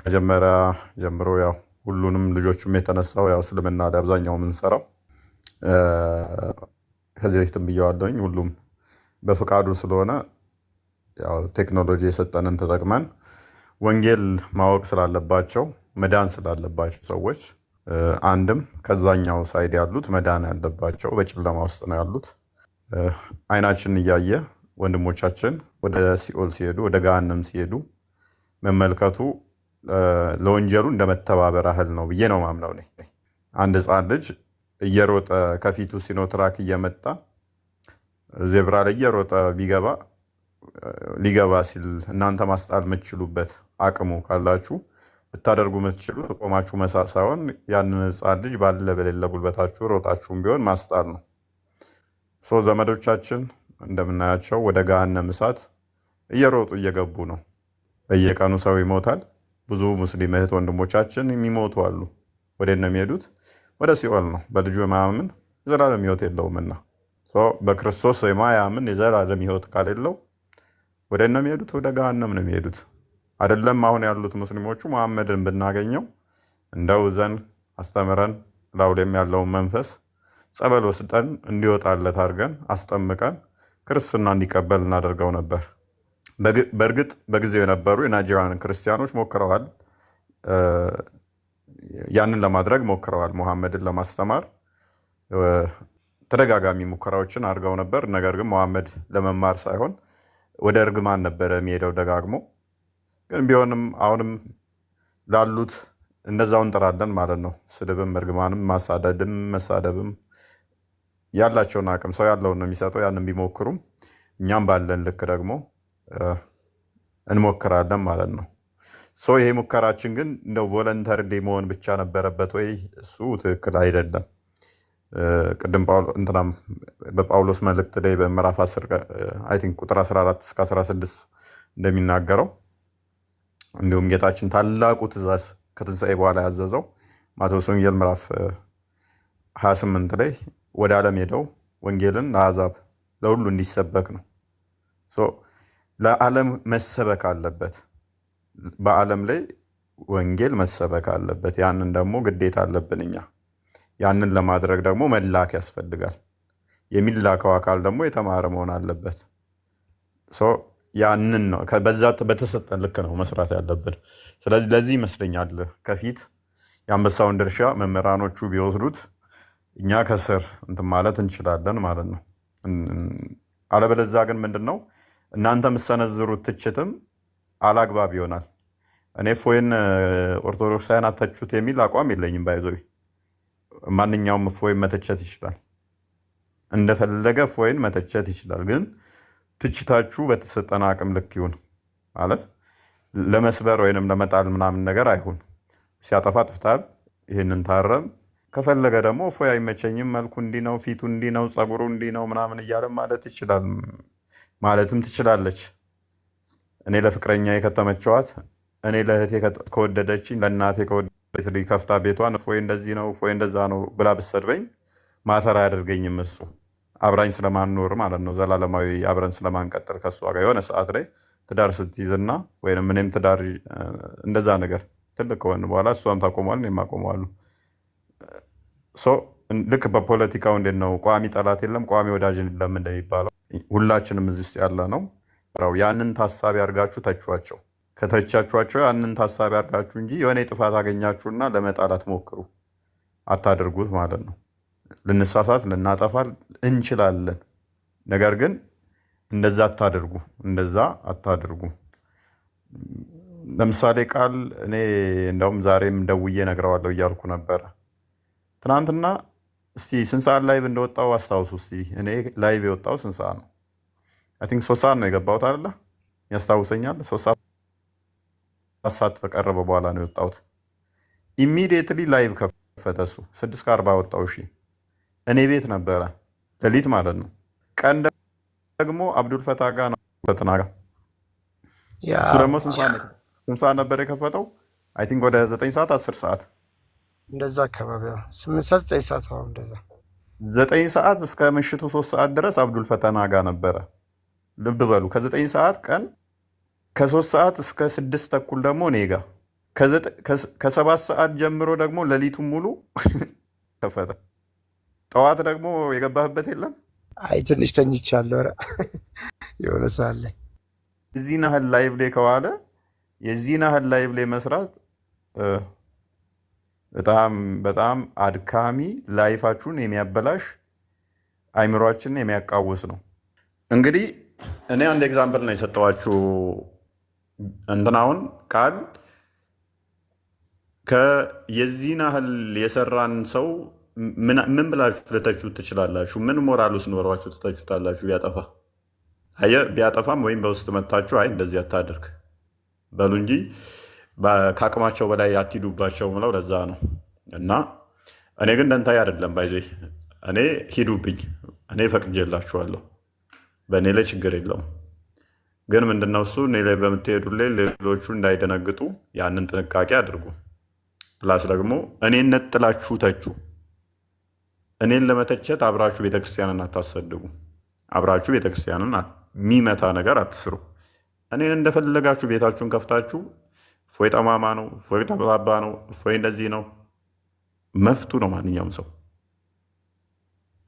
መጀመሪያ ጀምሮ ያው ሁሉንም ልጆቹም የተነሳው ያው እስልምና ላይ አብዛኛው የምንሰራው ከዚህ በፊትም ብየዋለሁኝ። ሁሉም በፍቃዱ ስለሆነ ያው ቴክኖሎጂ የሰጠንን ተጠቅመን ወንጌል ማወቅ ስላለባቸው መዳን ስላለባቸው ሰዎች አንድም ከዛኛው ሳይድ ያሉት መዳን ያለባቸው በጨለማ ውስጥ ነው ያሉት። አይናችን እያየ ወንድሞቻችን ወደ ሲኦል ሲሄዱ ወደ ገሃነም ሲሄዱ መመልከቱ ለወንጀሉ እንደመተባበር ያህል ነው ብዬ ነው ማምነው። አንድ ሕፃን ልጅ እየሮጠ ከፊቱ ሲኖትራክ እየመጣ ዜብራ ላይ እየሮጠ ሊገባ ሲል እናንተ ማስጣል የምትችሉበት አቅሙ ካላችሁ ልታደርጉ የምትችሉ ቆማችሁ መሳቅ ሳይሆን ያንን ሕፃን ልጅ ባለ በሌለ ጉልበታችሁ ሮጣችሁም ቢሆን ማስጣል ነው። ዘመዶቻችን እንደምናያቸው ወደ ገሃነም እሳት እየሮጡ እየገቡ ነው። በየቀኑ ሰው ይሞታል። ብዙ ሙስሊም እህት ወንድሞቻችን የሚሞቱ አሉ። ወደ ነው የሚሄዱት? ወደ ሲኦል ነው። በልጁ የማያምን የዘላለም ሕይወት የለውምና በክርስቶስ የማያምን የዘላለም ሕይወት ካሌለው ወደ ነው የሚሄዱት? ወደ ገሃነም ነው የሚሄዱት። አይደለም አሁን ያሉት ሙስሊሞቹ መሐመድን ብናገኘው እንደው ዘን አስተምረን ላውሌም ያለውን መንፈስ ጸበል ወስጠን እንዲወጣለት አድርገን አስጠምቀን ክርስትና እንዲቀበል እናደርገው ነበር። በእርግጥ በጊዜው የነበሩ የናይጄሪያን ክርስቲያኖች ሞክረዋል። ያንን ለማድረግ ሞክረዋል። ሙሐመድን ለማስተማር ተደጋጋሚ ሙከራዎችን አድርገው ነበር። ነገር ግን ሙሐመድ ለመማር ሳይሆን ወደ እርግማን ነበረ የሚሄደው ደጋግሞ። ግን ቢሆንም አሁንም ላሉት እንደዛው እንጥራለን ማለት ነው። ስድብም፣ እርግማንም፣ ማሳደድም መሳደብም ያላቸውን አቅም ሰው ያለውን ነው የሚሰጠው። ያንን ቢሞክሩም እኛም ባለን ልክ ደግሞ እንሞክራለን ማለት ነው። ይሄ ሙከራችን ግን እንደው ቮለንተሪ መሆን ብቻ ነበረበት ወይ? እሱ ትክክል አይደለም። ቅድም በጳውሎስ መልእክት ላይ በምዕራፍ 10 አይ ቲንክ ቁጥር 14 እስከ 16 እንደሚናገረው እንዲሁም ጌታችን ታላቁ ትእዛዝ ከትንሣኤ በኋላ ያዘዘው ማቴዎስ ወንጌል ምዕራፍ 28 ላይ ወደ ዓለም ሄደው ወንጌልን ለአሕዛብ ለሁሉ እንዲሰበክ ነው። ለዓለም መሰበክ አለበት። በዓለም ላይ ወንጌል መሰበክ አለበት። ያንን ደግሞ ግዴታ አለብን እኛ። ያንን ለማድረግ ደግሞ መላክ ያስፈልጋል። የሚላከው አካል ደግሞ የተማረ መሆን አለበት። ያንን ነው በዛ በተሰጠን ልክ ነው መስራት ያለብን። ስለዚህ ለዚህ ይመስለኛል ከፊት የአንበሳውን ድርሻ መምህራኖቹ ቢወስዱት እኛ ከስር እንትን ማለት እንችላለን ማለት ነው። አለበለዛ ግን ምንድን ነው እናንተ የምትሰነዝሩት ትችትም አላግባብ ይሆናል። እኔ እፎይን ኦርቶዶክሳውያን አተቹት የሚል አቋም የለኝም። ባይዞ ማንኛውም እፎይን መተቸት ይችላል፣ እንደፈለገ እፎይን መተቸት ይችላል። ግን ትችታችሁ በተሰጠን አቅም ልክ ይሁን ማለት ለመስበር ወይንም ለመጣል ምናምን ነገር አይሁን። ሲያጠፋ ጥፍታል፣ ይህንን ታረም። ከፈለገ ደግሞ እፎይ አይመቸኝም፣ መልኩ እንዲህ ነው፣ ፊቱ እንዲህ ነው፣ ፀጉሩ እንዲህ ነው ምናምን እያለ ማለት ይችላል፣ ማለትም ትችላለች። እኔ ለፍቅረኛ የከተመቸዋት እኔ ለእህቴ ከወደደችኝ ለእናቴ ከወደደች ከፍታ ቤቷን እፎይ እንደዚህ ነው እፎይ እንደዛ ነው ብላ ብሰድበኝ ማተር አያደርገኝም። እሱ አብራኝ ስለማንኖር ማለት ነው፣ ዘላለማዊ አብረን ስለማንቀጥል ከእሷ ጋር የሆነ ሰዓት ላይ ትዳር ስትይዝና ወይም እኔም ትዳር እንደዛ ነገር ትልቅ ከሆን በኋላ እሷም ታቆሟል እኔም አቆመዋለሁ። ልክ በፖለቲካው እንዴት ነው ቋሚ ጠላት የለም ቋሚ ወዳጅ የለም እንደሚባለው ሁላችንም እዚህ ውስጥ ያለ ነው። ያንን ታሳቢ አድርጋችሁ ተቿቸው። ከተቻችኋቸው ያንን ታሳቢ አድርጋችሁ እንጂ የሆነ ጥፋት አገኛችሁና ለመጣላት ሞክሩ፣ አታድርጉት ማለት ነው። ልንሳሳት ልናጠፋ እንችላለን። ነገር ግን እንደዛ አታድርጉ። ለምሳሌ ቃል እኔ እንደውም ዛሬም ደውዬ ነግረዋለሁ እያልኩ ነበረ ትናንትና። እስቲ ስንት ሰዓት ላይቭ እንደወጣው አስታውሱ። እስቲ እኔ ላይቭ የወጣው ስንት ሰዓት ነው? አይ ቲንክ 3 ሰዓት ነው የገባሁት አይደለ? ያስታውሰኛል። 3 ሰዓት ተቀረበ በኋላ ነው የወጣሁት። ኢሚዲየትሊ ላይቭ ከፈተ እሱ 6:40 ወጣው። እሺ እኔ ቤት ነበረ ሌሊት ማለት ነው። ቀን ደግሞ አብዱል ፈታ ጋር ነው ፈተና ጋር። እሱ ደግሞ ስንት ሰዓት ነበር የከፈተው? አይ ቲንክ ወደ 9 ሰዓት 10 ሰዓት እንደዛ አካባቢ 8 ሰዓት 9 ሰዓት እንደዛ 9 ሰዓት እስከ ምሽቱ 3 ሰዓት ድረስ አብዱል ፈተና ጋር ነበረ። ልብ በሉ ከ9 ሰዓት ቀን ከ3 ሰዓት እስከ 6 ተኩል ደግሞ እኔ ጋ ከ7 ሰዓት ጀምሮ ደግሞ ሌሊቱን ሙሉ ከፈተ። ጠዋት ደግሞ የገባህበት የለም። አይ ትንሽ ተኝቻለሁ። ኧረ የሆነ ሰዓት ላይ እዚህን ያህል ላይቭ ላይ ከዋለ የዚህን ያህል ላይቭ ላይ መስራት በጣም በጣም አድካሚ፣ ላይፋችሁን የሚያበላሽ፣ አይምሯችንን የሚያቃውስ ነው። እንግዲህ እኔ አንድ ኤግዛምፕል ነው የሰጠኋችሁ። እንትናውን ቃል የዚህን ያህል የሰራን ሰው ምን ብላችሁ ልተቹት ትችላላችሁ? ምን ሞራል ውስጥ ኖሯችሁ ትተቹታላችሁ? ቢያጠፋ ቢያጠፋም ወይም በውስጥ መታችሁ አይ እንደዚህ አታደርግ በሉ እንጂ ከአቅማቸው በላይ አትሂዱባቸው ምለው ለዛ ነው። እና እኔ ግን ደንታይ አይደለም ባይዜ እኔ ሂዱብኝ፣ እኔ ፈቅጄላችኋለሁ፣ በእኔ ላይ ችግር የለውም። ግን ምንድነው እሱ እኔ ላይ በምትሄዱ ላይ ሌሎቹ እንዳይደነግጡ ያንን ጥንቃቄ አድርጉ። ፕላስ ደግሞ እኔን ነጥላችሁ ተቹ። እኔን ለመተቸት አብራችሁ ቤተክርስቲያንን አታሰድቡ። አብራችሁ ቤተክርስቲያንን የሚመታ ነገር አትስሩ። እኔን እንደፈለጋችሁ ቤታችሁን ከፍታችሁ እፎይ ጠማማ ነው፣ እፎይ ጠባባ ነው፣ እፎይ እንደዚህ ነው መፍቱ ነው ማንኛውም ሰው።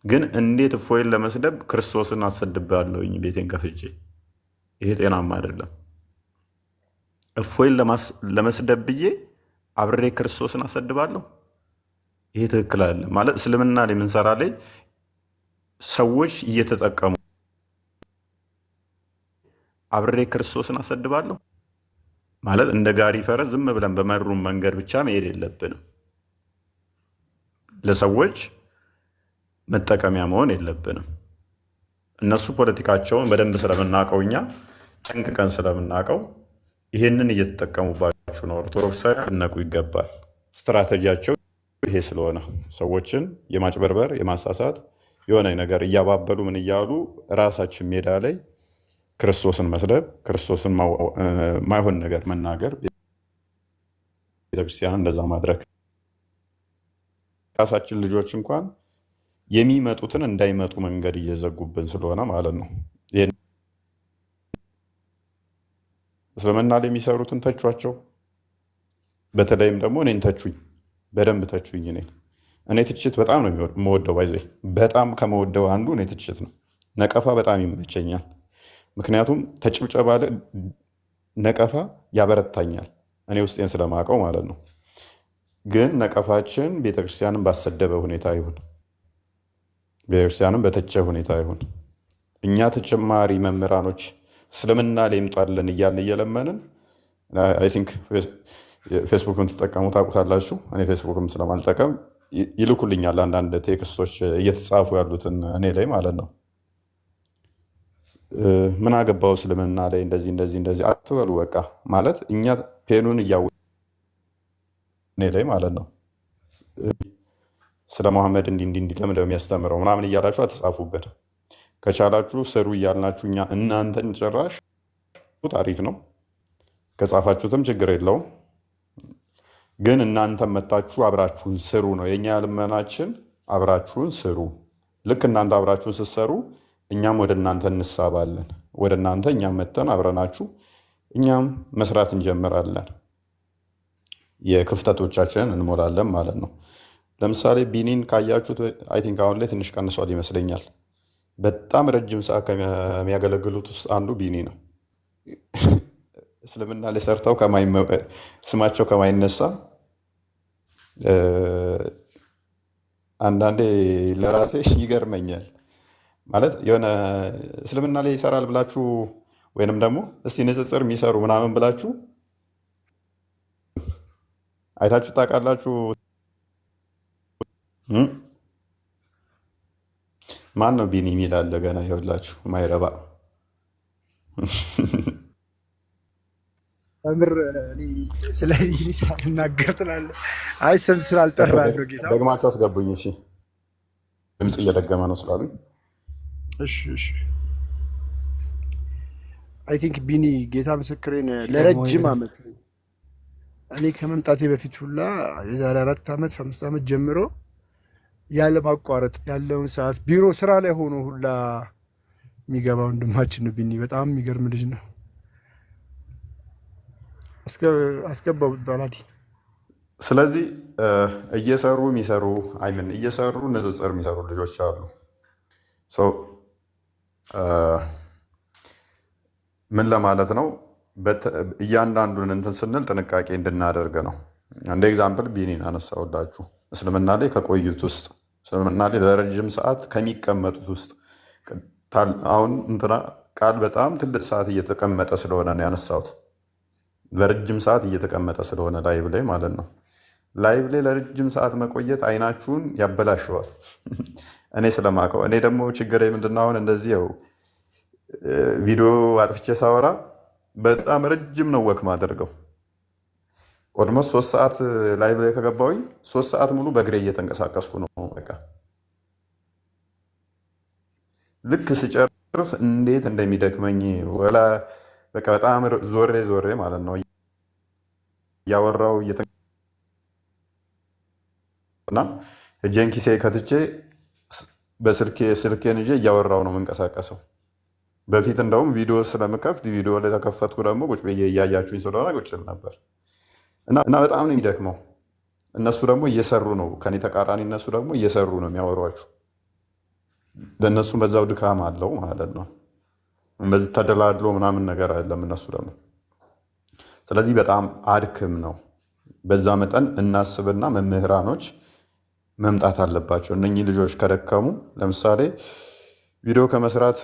ግን እንዴት እፎይን ለመስደብ ክርስቶስን አሰድባለሁኝ ቤቴን ከፍቼ? ይሄ ጤናማ አይደለም። እፎይን ለመስደብ ብዬ አብሬ ክርስቶስን አሰድባለሁ? ይሄ ትክክል አይደለም። ማለት እስልምና ላይ የምንሰራ ላይ ሰዎች እየተጠቀሙ አብሬ ክርስቶስን አሰድባለሁ ማለት እንደ ጋሪ ፈረስ ዝም ብለን በመሩን መንገድ ብቻ መሄድ የለብንም። ለሰዎች መጠቀሚያ መሆን የለብንም። እነሱ ፖለቲካቸውን በደንብ ስለምናውቀው፣ እኛ ጠንቅቀን ስለምናውቀው ይህንን እየተጠቀሙባችሁ ነው። ኦርቶዶክሳዊ ልነቁ ይገባል። ስትራቴጂያቸው ይሄ ስለሆነ ሰዎችን የማጭበርበር የማሳሳት የሆነ ነገር እያባበሉ ምን እያሉ ራሳችን ሜዳ ላይ ክርስቶስን መስደብ፣ ክርስቶስን ማይሆን ነገር መናገር፣ ቤተክርስቲያን እንደዛ ማድረግ ራሳችን ልጆች እንኳን የሚመጡትን እንዳይመጡ መንገድ እየዘጉብን ስለሆነ ማለት ነው። እስልምና ላይ የሚሰሩትን ተቿቸው። በተለይም ደግሞ እኔን ተቹኝ፣ በደንብ ተቹኝ። እኔ ትችት በጣም ነው የምወደው። ባይዘ በጣም ከመወደው አንዱ እኔ ትችት ነው። ነቀፋ በጣም ይመቸኛል። ምክንያቱም ተጭብጨባ ነቀፋ ያበረታኛል፣ እኔ ውስጤን ስለማውቀው ማለት ነው። ግን ነቀፋችን ቤተክርስቲያንን ባሰደበ ሁኔታ ይሁን፣ ቤተክርስቲያንን በተቸ ሁኔታ ይሁን፣ እኛ ተጨማሪ መምህራኖች እስልምና ላይ ይምጣልን እያልን እየለመንን አይ ቲንክ ፌስቡክን ትጠቀሙ ታውቁታላችሁ። እኔ ፌስቡክም ስለማልጠቀም ይልኩልኛል አንዳንድ ቴክስቶች እየተጻፉ ያሉትን እኔ ላይ ማለት ነው። ምን አገባው እስልምና ላይ እንደዚህ እንደዚህ እንደዚህ አትበሉ። በቃ ማለት እኛ ፔኑን እኔ ላይ ማለት ነው ስለ መሐመድ እንዲህ ለምን የሚያስተምረው ምናምን እያላችሁ አትጻፉበት። ከቻላችሁ ስሩ እያልናችሁ እኛ እናንተን ጭራሽ አሪፍ ነው። ከጻፋችሁትም ችግር የለውም። ግን እናንተን መታችሁ አብራችሁን ስሩ ነው የእኛ ልመናችን። አብራችሁን ስሩ። ልክ እናንተ አብራችሁን ስትሰሩ እኛም ወደ እናንተ እንሳባለን። ወደ እናንተ እኛም መተን አብረናችሁ እኛም መስራት እንጀምራለን። የክፍተቶቻችንን እንሞላለን ማለት ነው። ለምሳሌ ቢኒን ካያችሁት አይ ቲንክ አሁን ላይ ትንሽ ቀንሷል ይመስለኛል። በጣም ረጅም ሰዓት ከሚያገለግሉት ውስጥ አንዱ ቢኒ ነው። እስልምና ላይ ሰርተው ስማቸው ከማይነሳ አንዳንዴ ለራሴ ይገርመኛል። ማለት የሆነ እስልምና ላይ ይሰራል ብላችሁ ወይንም ደግሞ እስቲ ንጽጽር የሚሰሩ ምናምን ብላችሁ አይታችሁ ታውቃላችሁ? ማን ነው ቢኒ የሚል አለ ገና ይኸውላችሁ፣ ማይረባ ምር ስለ ቢኒ ሳልናገር ትላለህ። አይ ስም ስላልጠራ ነው ጌታ። ደግማችሁ አስገቡኝ። እሺ ድምፅ እየደገመ ነው ስላሉኝ እሺ አይ ቲንክ ቢኒ ጌታ ምስክሬን ለረጅም ዓመት እኔ ከመምጣቴ በፊት ሁላ የዛሬ 4 ዓመት 5 ዓመት ጀምሮ ያለ ማቋረጥ ያለውን ሰዓት ቢሮ ስራ ላይ ሆኖ ሁላ የሚገባ ወንድማችን ቢኒ በጣም የሚገርም ልጅ ነው። አስገባው ባላዲ። ስለዚህ እየሰሩ የሚሰሩ አይምን እየሰሩ ንጽጽር የሚሰሩ ልጆች አሉ። ምን ለማለት ነው? እያንዳንዱን እንትን ስንል ጥንቃቄ እንድናደርግ ነው። እንደ ኤግዛምፕል ቢኒን አነሳውላችሁ። እስልምና ላይ ከቆዩት ውስጥ እስልምና ላይ ለረጅም ሰዓት ከሚቀመጡት ውስጥ አሁን እንትና ቃል በጣም ትልቅ ሰዓት እየተቀመጠ ስለሆነ ነው ያነሳሁት። ለረጅም ሰዓት እየተቀመጠ ስለሆነ ላይቭ ላይ ማለት ነው። ላይቭ ላይ ለረጅም ሰዓት መቆየት አይናችሁን ያበላሸዋል። እኔ ስለማውቀው። እኔ ደግሞ ችግር ምንድን ነው አሁን እንደዚህ ያው ቪዲዮ አጥፍቼ ሳወራ በጣም ረጅም ነው ወክ ማደርገው። ኦልሞስት 3 ሰዓት ላይቭ ላይ ከገባሁኝ 3 ሰዓት ሙሉ በእግሬ እየተንቀሳቀስኩ ነው። በቃ ልክ ስጨርስ እንዴት እንደሚደክመኝ ወላ በቃ በጣም ዞሬ ዞሬ ማለት ነው እያወራው እና እጄን ኪሴ ከትቼ ስልኬን ይዤ እያወራው ነው የምንቀሳቀሰው። በፊት እንደውም ቪዲዮ ስለምከፍት ቪዲዮ ላይ ተከፈትኩ ደግሞ ቁጭ ብዬ እያያችሁኝ ስለሆነ ቁጭ ል ነበር እና በጣም ነው የሚደክመው። እነሱ ደግሞ እየሰሩ ነው፣ ከኔ ተቃራኒ እነሱ ደግሞ እየሰሩ ነው የሚያወሯችሁ። ለእነሱ በዛው ድካም አለው ማለት ነው። እንደዚህ ተደላድሎ ምናምን ነገር አይደለም እነሱ ደግሞ። ስለዚህ በጣም አድክም ነው። በዛ መጠን እናስብና መምህራኖች መምጣት አለባቸው። እነኚህ ልጆች ከደከሙ ለምሳሌ ቪዲዮ ከመስራት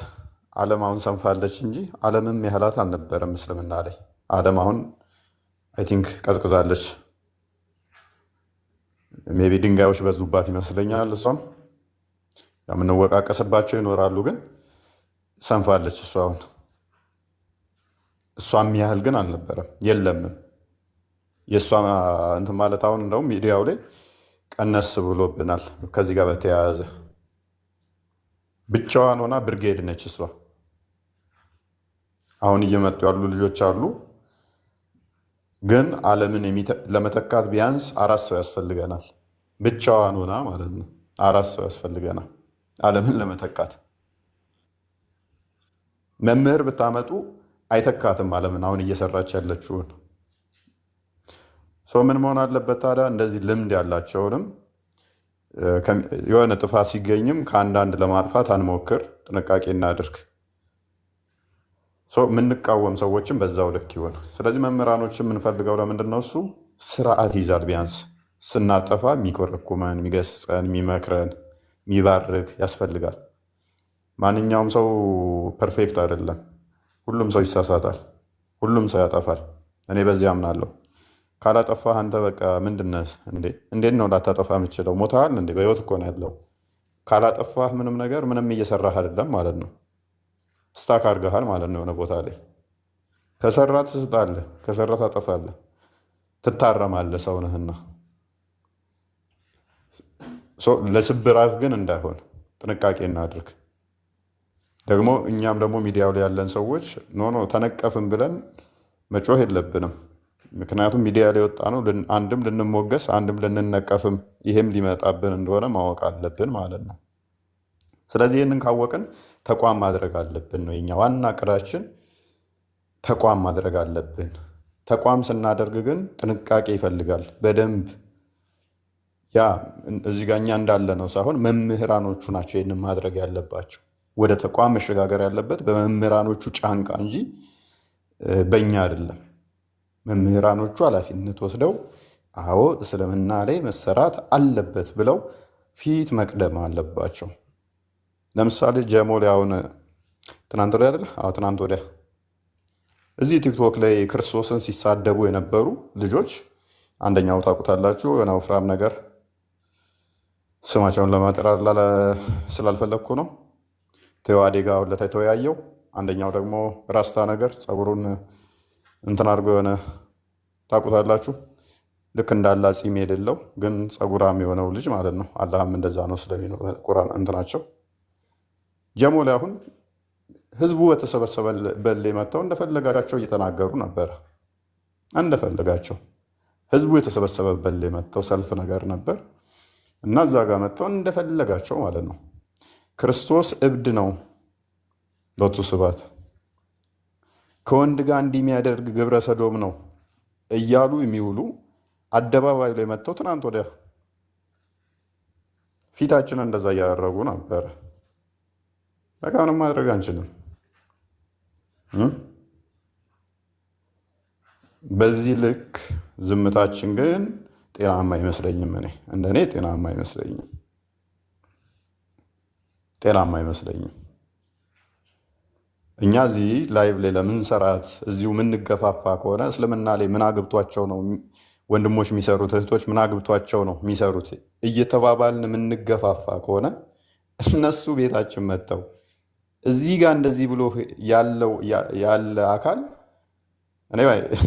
ዓለም አሁን ሰንፋለች እንጂ ዓለምም ያህላት አልነበረም እስልምና ላይ። ዓለም አሁን አይ ቲንክ ቀዝቅዛለች። ሜይ ቢ ድንጋዮች በዙባት ይመስለኛል። እሷም የምንወቃቀስባቸው ይኖራሉ፣ ግን ሰንፋለች እሷ አሁን። እሷም ያህል ግን አልነበረም የለምም። የእሷ እንትን ማለት አሁን እንደውም ሚዲያው ላይ ቀነስ ብሎብናል። ከዚህ ጋር በተያያዘ ብቻዋን ሆና ብርጌድ ነች እሷ። አሁን እየመጡ ያሉ ልጆች አሉ፣ ግን ዓለምን ለመተካት ቢያንስ 4 ሰው ያስፈልገናል። ብቻዋን ሆና ማለት ነው 4 ሰው ያስፈልገናል ዓለምን ለመተካት። መምህር ብታመጡ አይተካትም ዓለምን አሁን እየሰራች ያለችውን። ሰው ምን መሆን አለበት ታዲያ? እንደዚህ ልምድ ያላቸውንም የሆነ ጥፋት ሲገኝም ከአንዳንድ ለማጥፋት አንሞክር፣ ጥንቃቄ እናድርግ። የምንቃወም ሰዎችም በዛው ልክ ይሆን። ስለዚህ መምህራኖችን የምንፈልገው ለምንድን ነው? እሱ ስርዓት ይዛል። ቢያንስ ስናጠፋ የሚኮረኩመን፣ የሚገስጸን፣ የሚመክረን፣ የሚባርክ ያስፈልጋል። ማንኛውም ሰው ፐርፌክት አይደለም። ሁሉም ሰው ይሳሳታል፣ ሁሉም ሰው ያጠፋል። እኔ በዚህ አምናለሁ። ካላጠፋህ አንተ በቃ ምንድነህ እንዴ? እንዴት ነው ላታጠፋ የምችለው? ሞታል እንዴ? በህይወት እኮ ነው ያለው። ካላጠፋህ ምንም ነገር ምንም እየሰራህ አይደለም ማለት ነው። ስታክ አድርገሃል ማለት ነው የሆነ ቦታ ላይ። ከሰራ ትስጣለህ፣ ከሰራ ታጠፋለህ፣ ትታረማለህ። ሰው ነህና ለስብራት ግን እንዳይሆን ጥንቃቄ እናድርግ። ደግሞ እኛም ደግሞ ሚዲያው ላይ ያለን ሰዎች ኖ ተነቀፍም ብለን መጮህ የለብንም። ምክንያቱም ሚዲያ ላይ ወጣ ነው አንድም ልንሞገስ አንድም ልንነቀፍም፣ ይሄም ሊመጣብን እንደሆነ ማወቅ አለብን ማለት ነው። ስለዚህ ይህንን ካወቅን ተቋም ማድረግ አለብን ነው የኛ ዋና እቅዳችን። ተቋም ማድረግ አለብን። ተቋም ስናደርግ ግን ጥንቃቄ ይፈልጋል በደንብ። ያ እዚህ ጋ እኛ እንዳለ ነው ሳይሆን መምህራኖቹ ናቸው ይህንን ማድረግ ያለባቸው። ወደ ተቋም መሸጋገር ያለበት በመምህራኖቹ ጫንቃ እንጂ በእኛ አይደለም። መምህራኖቹ ኃላፊነት ወስደው አዎ እስልምና ላይ መሰራት አለበት ብለው ፊት መቅደም አለባቸው። ለምሳሌ ጀሞ ላይ አሁን ትናንት ወዲያ አይደለ? አዎ ትናንት ወዲያ እዚህ ቲክቶክ ላይ ክርስቶስን ሲሳደቡ የነበሩ ልጆች አንደኛው ታውቁታላችሁ፣ የሆነ ወፍራም ነገር ስማቸውን ለማጠራር ስላልፈለግኩ ነው። ተዋዴ ጋር ሁለታ የተወያየው። አንደኛው ደግሞ ራስታ ነገር ፀጉሩን እንትን አድርጎ የሆነ ታውቁታላችሁ፣ ልክ እንዳላ ፂም የሌለው ግን ፀጉራም የሆነው ልጅ ማለት ነው። አላህም እንደዛ ነው ስለሚኖር ቁርአን እንትናቸው። ጀሞ ላይ አሁን ህዝቡ በተሰበሰበበት ላይ መጥተው እንደፈለጋቸው እየተናገሩ ነበረ። እንደፈለጋቸው ህዝቡ የተሰበሰበበት ላይ መጥተው ሰልፍ ነገር ነበር እና እዛ ጋር መጥተው እንደፈለጋቸው ማለት ነው። ክርስቶስ እብድ ነው ሎቱ ስብሐት፣ ከወንድ ጋር እንዲህ የሚያደርግ ግብረ ሰዶም ነው እያሉ የሚውሉ አደባባይ ላይ መጥተው ትናንት ወዲያ ፊታችንን እንደዛ እያደረጉ ነበረ። በቃ ምንም ማድረግ አንችልም። በዚህ ልክ ዝምታችን ግን ጤናማ አይመስለኝም። እንደኔ ጤናማ አይመስለኝም። እኛ እዚህ ላይቭ ላይ ለምንሰራት እዚሁ ምንገፋፋ ከሆነ እስልምና ላይ ምን አግብቷቸው ነው ወንድሞች የሚሰሩት፣ እህቶች ምን አግብቷቸው ነው የሚሰሩት እየተባባልን ምንገፋፋ ከሆነ እነሱ ቤታችን መጥተው እዚህ ጋር እንደዚህ ብሎ ያለ አካል እኔ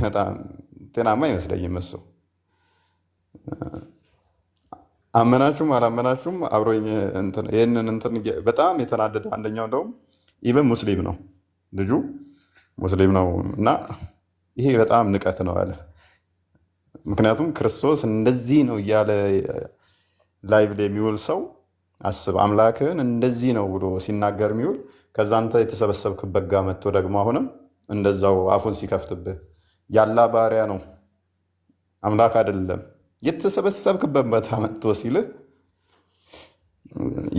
በጣም ጤናማ አይመስለኝም። እሱ አመናችሁም አላመናችሁም አብሮኝ ይህንን በጣም የተናደደ አንደኛው እንደውም ኢቨን ሙስሊም ነው ልጁ ሙስሊም ነው እና ይሄ በጣም ንቀት ነው አለ። ምክንያቱም ክርስቶስ እንደዚህ ነው እያለ ላይቭ ላይ የሚውል ሰው አስብ፣ አምላክህን እንደዚህ ነው ብሎ ሲናገር የሚውል ከዛ አንተ የተሰበሰብክበት ጋር መጥቶ ደግሞ አሁንም እንደዛው አፉን ሲከፍትብህ ያላ ባሪያ ነው አምላክ አይደለም የተሰበሰብክበት ቦታ መጥቶ ሲልህ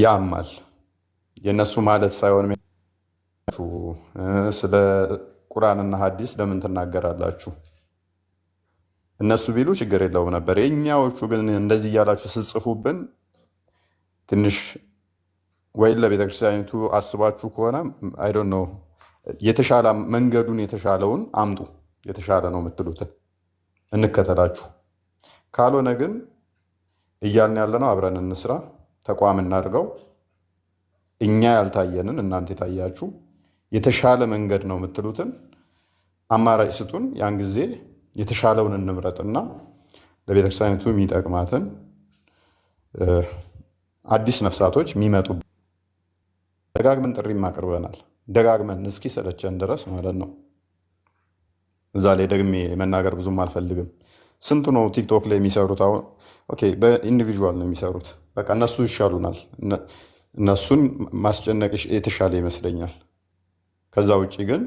ያማል። የእነሱ ማለት ሳይሆን ስለ ቁርአንና ሐዲስ ለምን ትናገራላችሁ? እነሱ ቢሉ ችግር የለውም ነበር። የእኛዎቹ ግን እንደዚህ እያላችሁ ስጽፉብን ትንሽ ወይ ለቤተክርስቲያኒቱ አስባችሁ ከሆነ አይ ዶንት ኖ የተሻለ መንገዱን የተሻለውን አምጡ። የተሻለ ነው የምትሉትን እንከተላችሁ። ካልሆነ ግን እያልን ያለነው አብረን እንስራ፣ ተቋም እናድርገው። እኛ ያልታየንን እናንተ የታያችሁ የተሻለ መንገድ ነው የምትሉትን አማራጭ ስጡን። ያን ጊዜ የተሻለውን እንምረጥና ለቤተክርስቲያኒቱ የሚጠቅማትን አዲስ ነፍሳቶች የሚመጡ ደጋግመን ጥሪም አቅርበናል። ደጋግመን እስኪ ሰለቸን ድረስ ማለት ነው። እዛ ላይ ደግሜ መናገር ብዙም አልፈልግም። ስንቱ ነው ቲክቶክ ላይ የሚሰሩት? አሁን ኦኬ በኢንዲቪዥዋል ነው የሚሰሩት። በቃ እነሱ ይሻሉናል። እነሱን ማስጨነቅ የተሻለ ይመስለኛል። ከዛ ውጭ ግን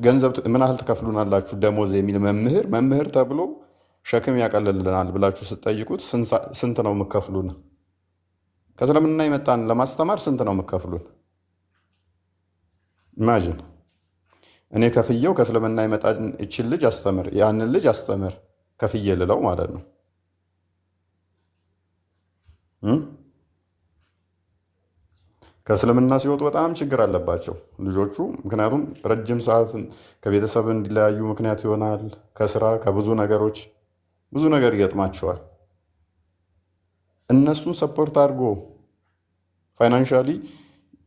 ገንዘብ ምን ያህል ትከፍሉናላችሁ ደሞዝ የሚል መምህር ተብሎ ሸክም ያቀልልናል ብላችሁ ስትጠይቁት ስንት ነው የምከፍሉን? ከእስልምና የመጣን ለማስተማር ስንት ነው የምከፍሉን? ኢማጂን እኔ ከፍዬው ከእስልምና የመጣን እችን ልጅ አስተምር፣ ያንን ልጅ አስተምር ከፍዬ ልለው ማለት ነው። ከእስልምና ሲወጡ በጣም ችግር አለባቸው ልጆቹ። ምክንያቱም ረጅም ሰዓት ከቤተሰብ እንዲለያዩ ምክንያት ይሆናል። ከስራ ከብዙ ነገሮች ብዙ ነገር ይገጥማቸዋል። እነሱን ሰፖርት አድርጎ ፋይናንሻሊ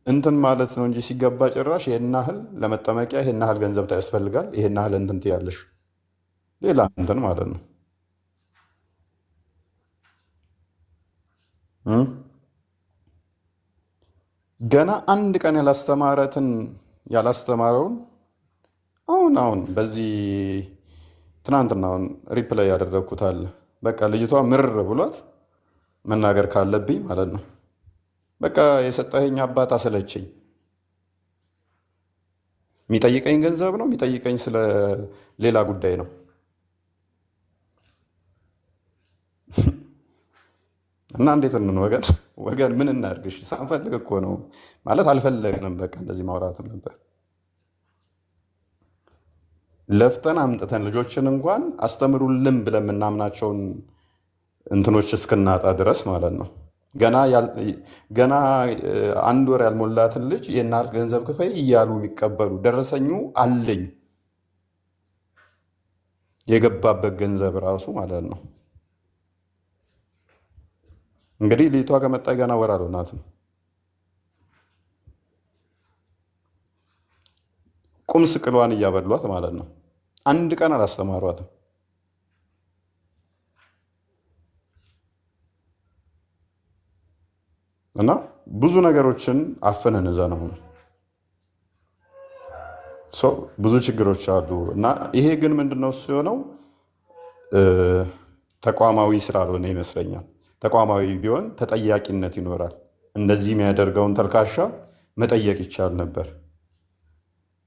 እንትን ማለት ነው እንጂ ሲገባ ጭራሽ ይሄን ያህል ለመጠመቂያ ይሄን ያህል ገንዘብ ያስፈልጋል፣ ይሄን ያህል እንትን ትያለሽ ሌላ እንትን ማለት ነው። ገና አንድ ቀን ያላስተማረውን አሁን በዚህ ትናንትናውን ሪፕላይ ያደረግኩት አለ። በቃ ልጅቷ ምርር ብሏት መናገር ካለብኝ ማለት ነው። በቃ የሰጠኸኝ አባት አሰለቸኝ። የሚጠይቀኝ ገንዘብ ነው የሚጠይቀኝ ስለ ሌላ ጉዳይ ነው። እና እንዴት ወገን ምን እናድርግሽ? ሳንፈልግ እኮ ነው ማለት አልፈለግንም። በቃ እንደዚህ ማውራት ነበር። ለፍተን አምጥተን ልጆችን እንኳን አስተምሩልን ብለን የምናምናቸውን እንትኖች እስክናጣ ድረስ ማለት ነው። ገና አንድ ወር ያልሞላትን ልጅ የናል ገንዘብ ክፈይ እያሉ የሚቀበሉ ደረሰኙ አለኝ የገባበት ገንዘብ ራሱ ማለት ነው። እንግዲህ ልጅቷ ከመጣ ገና ወር አልሆናትም። ቁም ስቅሏን እያበሏት ማለት ነው። አንድ ቀን አላስተማሯትም። እና ብዙ ነገሮችን አፍነን ይዘነው ብዙ ችግሮች አሉ። እና ይሄ ግን ምንድነው ሲሆነው ተቋማዊ ስላልሆነ ይመስለኛል። ተቋማዊ ቢሆን ተጠያቂነት ይኖራል። እንደዚህ የሚያደርገውን ተልካሻ መጠየቅ ይቻል ነበር።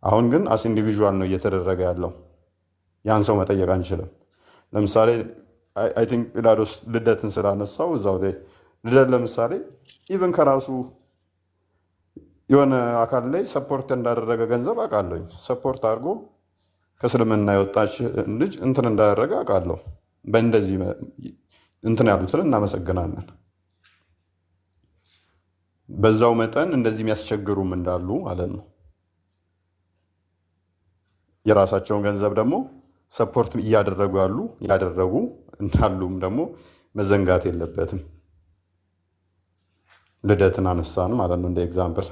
አሁን ግን አስ ኢንዲቪዥዋል ነው እየተደረገ ያለው። ያን ሰው መጠየቅ አንችልም። ለምሳሌ አይ ቲንክ ጲላጦስ ልደትን ስላነሳው እዛው ላይ ልደት ለምሳሌ ኢቨን ከራሱ የሆነ አካል ላይ ሰፖርት እንዳደረገ ገንዘብ አውቃለሁ። ሰፖርት አድርጎ ከእስልምና የወጣች ልጅ እንትን እንዳደረገ አውቃለሁ። በእንደዚህ እንትን ያሉትን እናመሰግናለን። በዛው መጠን እንደዚህ የሚያስቸግሩም እንዳሉ ማለት ነው። የራሳቸውን ገንዘብ ደግሞ ሰፖርት እያደረጉ ያደረጉ እንዳሉም ደግሞ መዘንጋት የለበትም። ልደትን አነሳን ማለት ነው እንደ ኤግዛምፕል።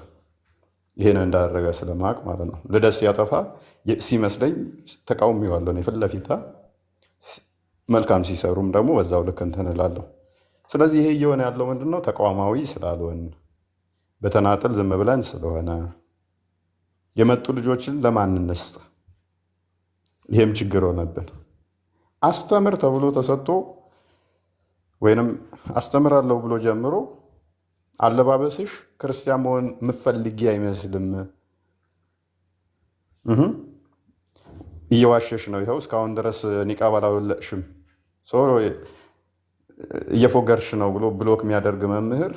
ይሄን እንዳደረገ ስለማቅ ማለት ነው። ልደት ሲያጠፋ ሲመስለኝ ተቃውሜዋለሁ ፊት ለፊት። መልካም ሲሰሩም ደግሞ በዛው ልክ እንትን እላለሁ። ስለዚህ ይሄ እየሆነ ያለው ምንድነው? ተቋማዊ ስላልሆን በተናጠል ዝም ብለን ስለሆነ የመጡ ልጆችን ለማን እንስጥ? ይሄም ችግር ሆነብን። አስተምር ተብሎ ተሰጥቶ ወይንም አስተምራለሁ ብሎ ጀምሮ አለባበስሽ ክርስቲያን መሆን የምትፈልጊ አይመስልም፣ እየዋሸሽ ነው፣ ይኸው እስካሁን ድረስ ኒቃብ አላወለቅሽም፣ እየፎገርሽ ነው ብሎ ብሎክ የሚያደርግ መምህር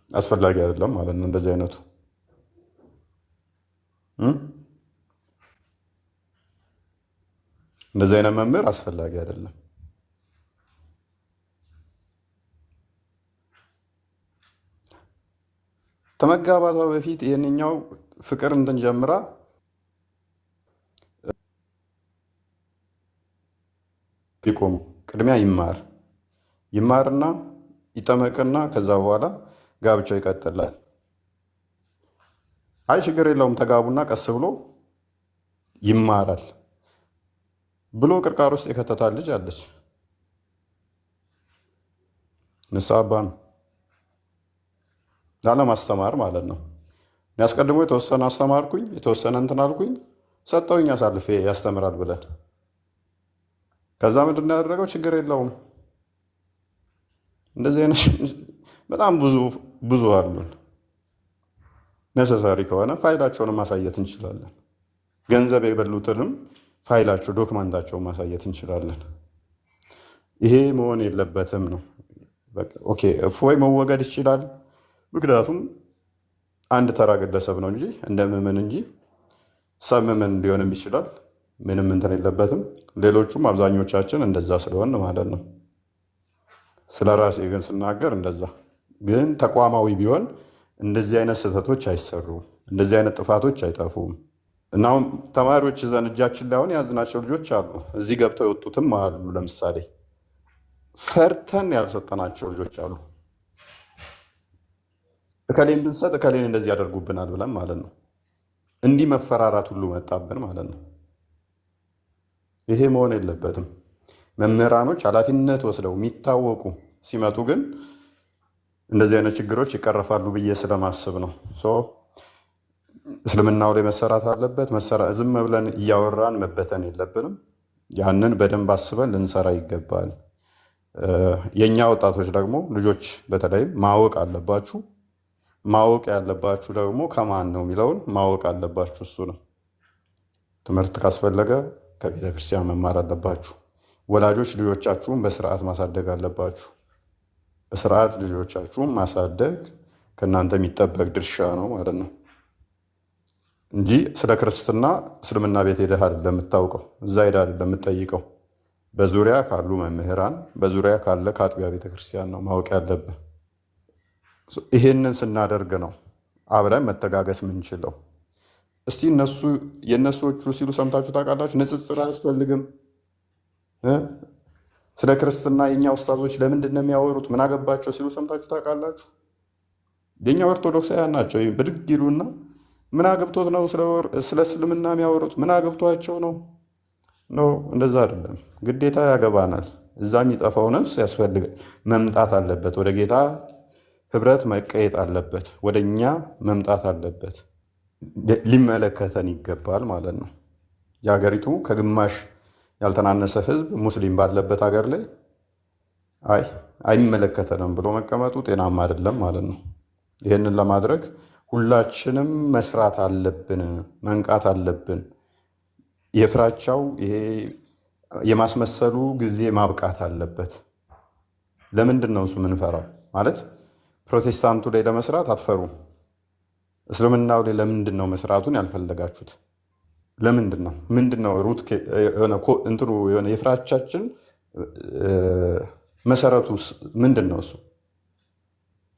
አስፈላጊ አይደለም ማለት ነው። እንደዚህ አይነቱ እንደዚህ አይነት መምህር አስፈላጊ አይደለም። ከመጋባቷ በፊት ይህንኛው ፍቅር እንትን ጀምራ ቢቆም ቅድሚያ ይማርና ይጠመቅና ከዛ በኋላ ጋብቻው ይቀጥላል። አይ ችግር የለውም ተጋቡና ቀስ ብሎ ይማራል ብሎ ቅርቃር ውስጥ የከተታል ልጅ አለች። ንስሐ አባ ነው ላለማስተማር ማለት ነው። ያስቀድሞ የተወሰነ አስተማርኩኝ፣ የተወሰነ እንትን አልኩኝ፣ ሰጠውኝ አሳልፌ ያስተምራል ብለን ከዛ ምንድን ነው ያደረገው? ችግር የለውም። እንደዚህ አይነት በጣም ብዙ አሉን። ነሰሳሪ ከሆነ ፋይላቸውን ማሳየት እንችላለን። ገንዘብ የበሉትንም ፋይላቸው ዶክመንታቸውን ማሳየት እንችላለን። ይሄ መሆን የለበትም ነው። ኦኬ እፎይ መወገድ ይችላል። ምክንያቱም አንድ ተራ ግለሰብ ነው እንጂ እንደ ምዕመን እንጂ ሰብ ምዕመን ሊሆንም ይችላል። ምንም እንትን የለበትም። ሌሎቹም አብዛኞቻችን እንደዛ ስለሆን ማለት ነው። ስለ ራሴ ግን ስናገር እንደዛ ግን ተቋማዊ ቢሆን እንደዚህ አይነት ስህተቶች አይሰሩም፣ እንደዚህ አይነት ጥፋቶች አይጠፉም። እና አሁን ተማሪዎች ዘን እጃችን ላይ አሁን የያዝናቸው ልጆች አሉ፣ እዚህ ገብተው የወጡትም አሉ። ለምሳሌ ፈርተን ያልሰጠናቸው ልጆች አሉ። እከሌን ብንሰጥ እከሌን እንደዚህ ያደርጉብናል ብለን ማለት ነው። እንዲህ መፈራራት ሁሉ መጣብን ማለት ነው። ይሄ መሆን የለበትም። መምህራኖች ኃላፊነት ወስደው የሚታወቁ ሲመጡ ግን እንደዚህ አይነት ችግሮች ይቀረፋሉ ብዬ ስለማስብ ነው። እስልምናው ላይ መሰራት አለበት። ዝም ብለን እያወራን መበተን የለብንም። ያንን በደንብ አስበን ልንሰራ ይገባል። የእኛ ወጣቶች ደግሞ ልጆች በተለይም ማወቅ አለባችሁ። ማወቅ ያለባችሁ ደግሞ ከማን ነው የሚለውን ማወቅ አለባችሁ። እሱ ነው። ትምህርት ካስፈለገ ከቤተ ክርስቲያን መማር አለባችሁ። ወላጆች ልጆቻችሁን በስርዓት ማሳደግ አለባችሁ። በስርዓት ልጆቻችሁን ማሳደግ ከእናንተ የሚጠበቅ ድርሻ ነው ማለት ነው እንጂ ስለ ክርስትና እስልምና ቤት ሄደህ አይደለም የምታውቀው፣ እዛ ሄደህ አይደለም የምትጠይቀው። በዙሪያ ካሉ መምህራን፣ በዙሪያ ካለ ከአጥቢያ ቤተክርስቲያን ነው ማወቅ ያለብህ። ይሄንን ስናደርግ ነው አብረን መተጋገስ ምንችለው። እስቲ የእነሱዎቹ ሲሉ ሰምታችሁ ታውቃላችሁ? ንጽጽር አያስፈልግም። ስለ ክርስትና የኛ ኡስታዞች ለምንድን ነው የሚያወሩት? ምን አገባቸው ሲሉ ሰምታችሁ ታውቃላችሁ? የኛ ኦርቶዶክሳውያን ናቸው። ብድግ ይሉና ምን አገብቶት ነው ስለ እስልምና የሚያወሩት? ምን አገብቷቸው ነው? እንደዛ አይደለም። ግዴታ ያገባናል። እዛ የሚጠፋው ነፍስ ያስፈልጋል፣ መምጣት አለበት። ወደ ጌታ ህብረት መቀየጥ አለበት። ወደ እኛ መምጣት አለበት። ሊመለከተን ይገባል ማለት ነው። የሀገሪቱ ከግማሽ ያልተናነሰ ህዝብ ሙስሊም ባለበት ሀገር ላይ አይመለከተንም ብሎ መቀመጡ ጤናማ አይደለም ማለት ነው። ይህንን ለማድረግ ሁላችንም መስራት አለብን፣ መንቃት አለብን። የፍራቻው ይሄ የማስመሰሉ ጊዜ ማብቃት አለበት። ለምንድን ነው እሱ ምንፈራው? ማለት ፕሮቴስታንቱ ላይ ለመስራት አትፈሩም? እስልምናው ላይ ለምንድን ነው መስራቱን ያልፈለጋችሁት? ለምንድን ነው? ምንድን ነው ሩት እንትኑ የሆነ የፍራቻችን መሰረቱ ምንድን ነው? እሱ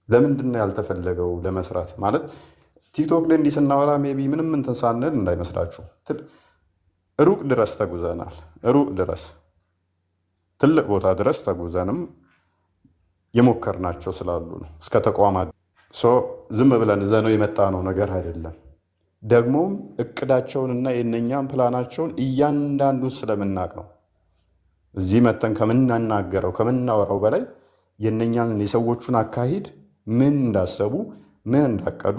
ለምንድን ነው ያልተፈለገው ለመስራት? ማለት ቲክቶክ ላይ እንዲህ ስናወራ ሜይ ቢ ምንም እንትን ሳንል እንዳይመስላችሁ። ሩቅ ድረስ ተጉዘናል። ሩቅ ድረስ ትልቅ ቦታ ድረስ ተጉዘንም የሞከርናቸው ስላሉ ነው። እስከ ተቋማት ዝም ብለን ዘነው የመጣ ነው ነገር አይደለም። ደግሞም እቅዳቸውንና የእነኛም ፕላናቸውን እያንዳንዱን ስለምናቅ ነው። እዚህ መተን ከምናናገረው ከምናወራው በላይ የእነኛን የሰዎቹን አካሄድ ምን እንዳሰቡ ምን እንዳቀዱ፣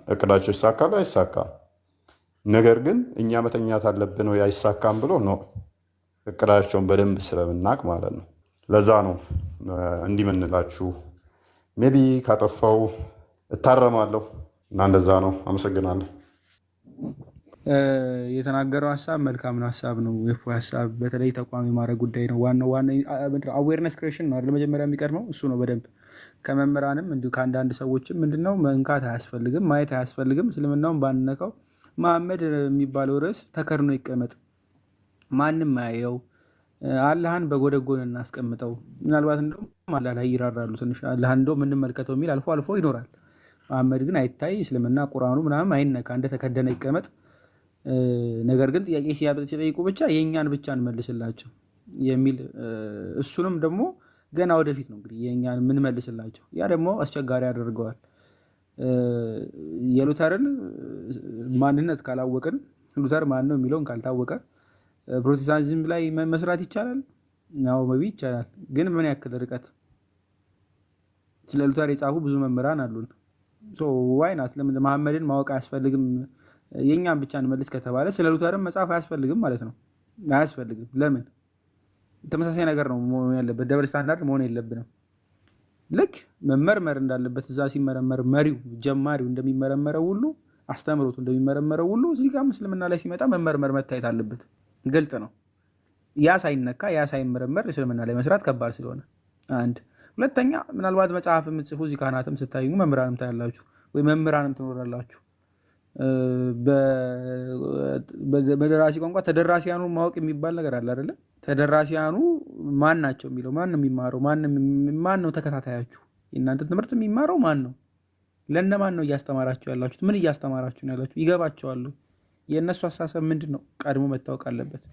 እቅዳቸው ይሳካሉ አይሳካም። ነገር ግን እኛ መተኛት አለብን ወይ አይሳካም ብሎ ነው እቅዳቸውን በደንብ ስለምናቅ ማለት ነው። ለዛ ነው እንዲህ ምንላችሁ። ሜቢ ካጠፋው እታረማለሁ እና እንደዛ ነው። አመሰግናለሁ። የተናገረው ሀሳብ መልካም ነው፣ ሀሳብ ነው። የፎ ሀሳብ በተለይ ተቋም የማድረግ ጉዳይ ነው። ዋናው አዌርነስ ክሬሽን ነው አይደል? መጀመሪያ የሚቀድመው እሱ ነው። በደንብ ከመምህራንም እንዲሁ ከአንዳንድ ሰዎችም ምንድነው መንካት አያስፈልግም፣ ማየት አያስፈልግም። እስልምናውን ባንነካው መሐመድ የሚባለው ርዕስ ተከርኖ ይቀመጥ፣ ማንም ማያየው። አላህን በጎደጎን እናስቀምጠው። ምናልባት እንደውም አላህ ላይ ይራራሉ ትንሽ አላህን እንደው የምንመልከተው የሚል አልፎ አልፎ ይኖራል። መሐመድ ግን አይታይ፣ እስልምና ቁርአኑ ምናምን አይነካ፣ እንደተከደነ ይቀመጥ። ነገር ግን ጥያቄ ሲጠይቁ ብቻ የእኛን ብቻ እንመልስላቸው የሚል እሱንም ደግሞ ገና ወደፊት ነው እንግዲህ የእኛን የምንመልስላቸው። ያ ደግሞ አስቸጋሪ ያደርገዋል። የሉተርን ማንነት ካላወቅን፣ ሉተር ማን ነው የሚለውን ካልታወቀ ፕሮቴስታንቲዝም ላይ መስራት ይቻላል? ያው መቢ ይቻላል። ግን ምን ያክል ርቀት? ስለ ሉተር የጻፉ ብዙ መምህራን አሉን። ዋይ ናት? ለምን መሐመድን ማወቅ አያስፈልግም? የእኛን ብቻ እንመልስ ከተባለ ስለ ሉተርም መጻፍ አያስፈልግም ማለት ነው። አያስፈልግም። ለምን? ተመሳሳይ ነገር ነው መሆን ያለበት። ደብል ስታንዳርድ መሆን የለብንም። ልክ መመርመር እንዳለበት እዛ ሲመረመር መሪው ጀማሪው እንደሚመረመረው ሁሉ አስተምሮቱ እንደሚመረመረው ሁሉ እዚህ ጋር እስልምና ላይ ሲመጣ መመርመር መታየት አለበት። ግልጥ ነው። ያ ሳይነካ ያ ሳይመረመር እስልምና ላይ መስራት ከባድ ስለሆነ አንድ። ሁለተኛ ምናልባት መጽሐፍ የምትጽፉ እዚህ ካህናትም ስታዩ መምህራንም ታያላችሁ ወይ መምህራንም ትኖራላችሁ። በደራሲ ቋንቋ ተደራሲያኑን ማወቅ የሚባል ነገር አለ አይደለ? ተደራሲያኑ ማን ናቸው የሚለው ማን ነው የሚማረው? ማን ነው ተከታታያችሁ? የእናንተ ትምህርት የሚማረው ማን ነው? ለእነማን ነው እያስተማራችሁ ያላችሁት? ምን እያስተማራችሁ ነው ያላችሁ? ይገባቸዋሉ? የእነሱ አሳሰብ ምንድን ነው? ቀድሞ መታወቅ አለበት።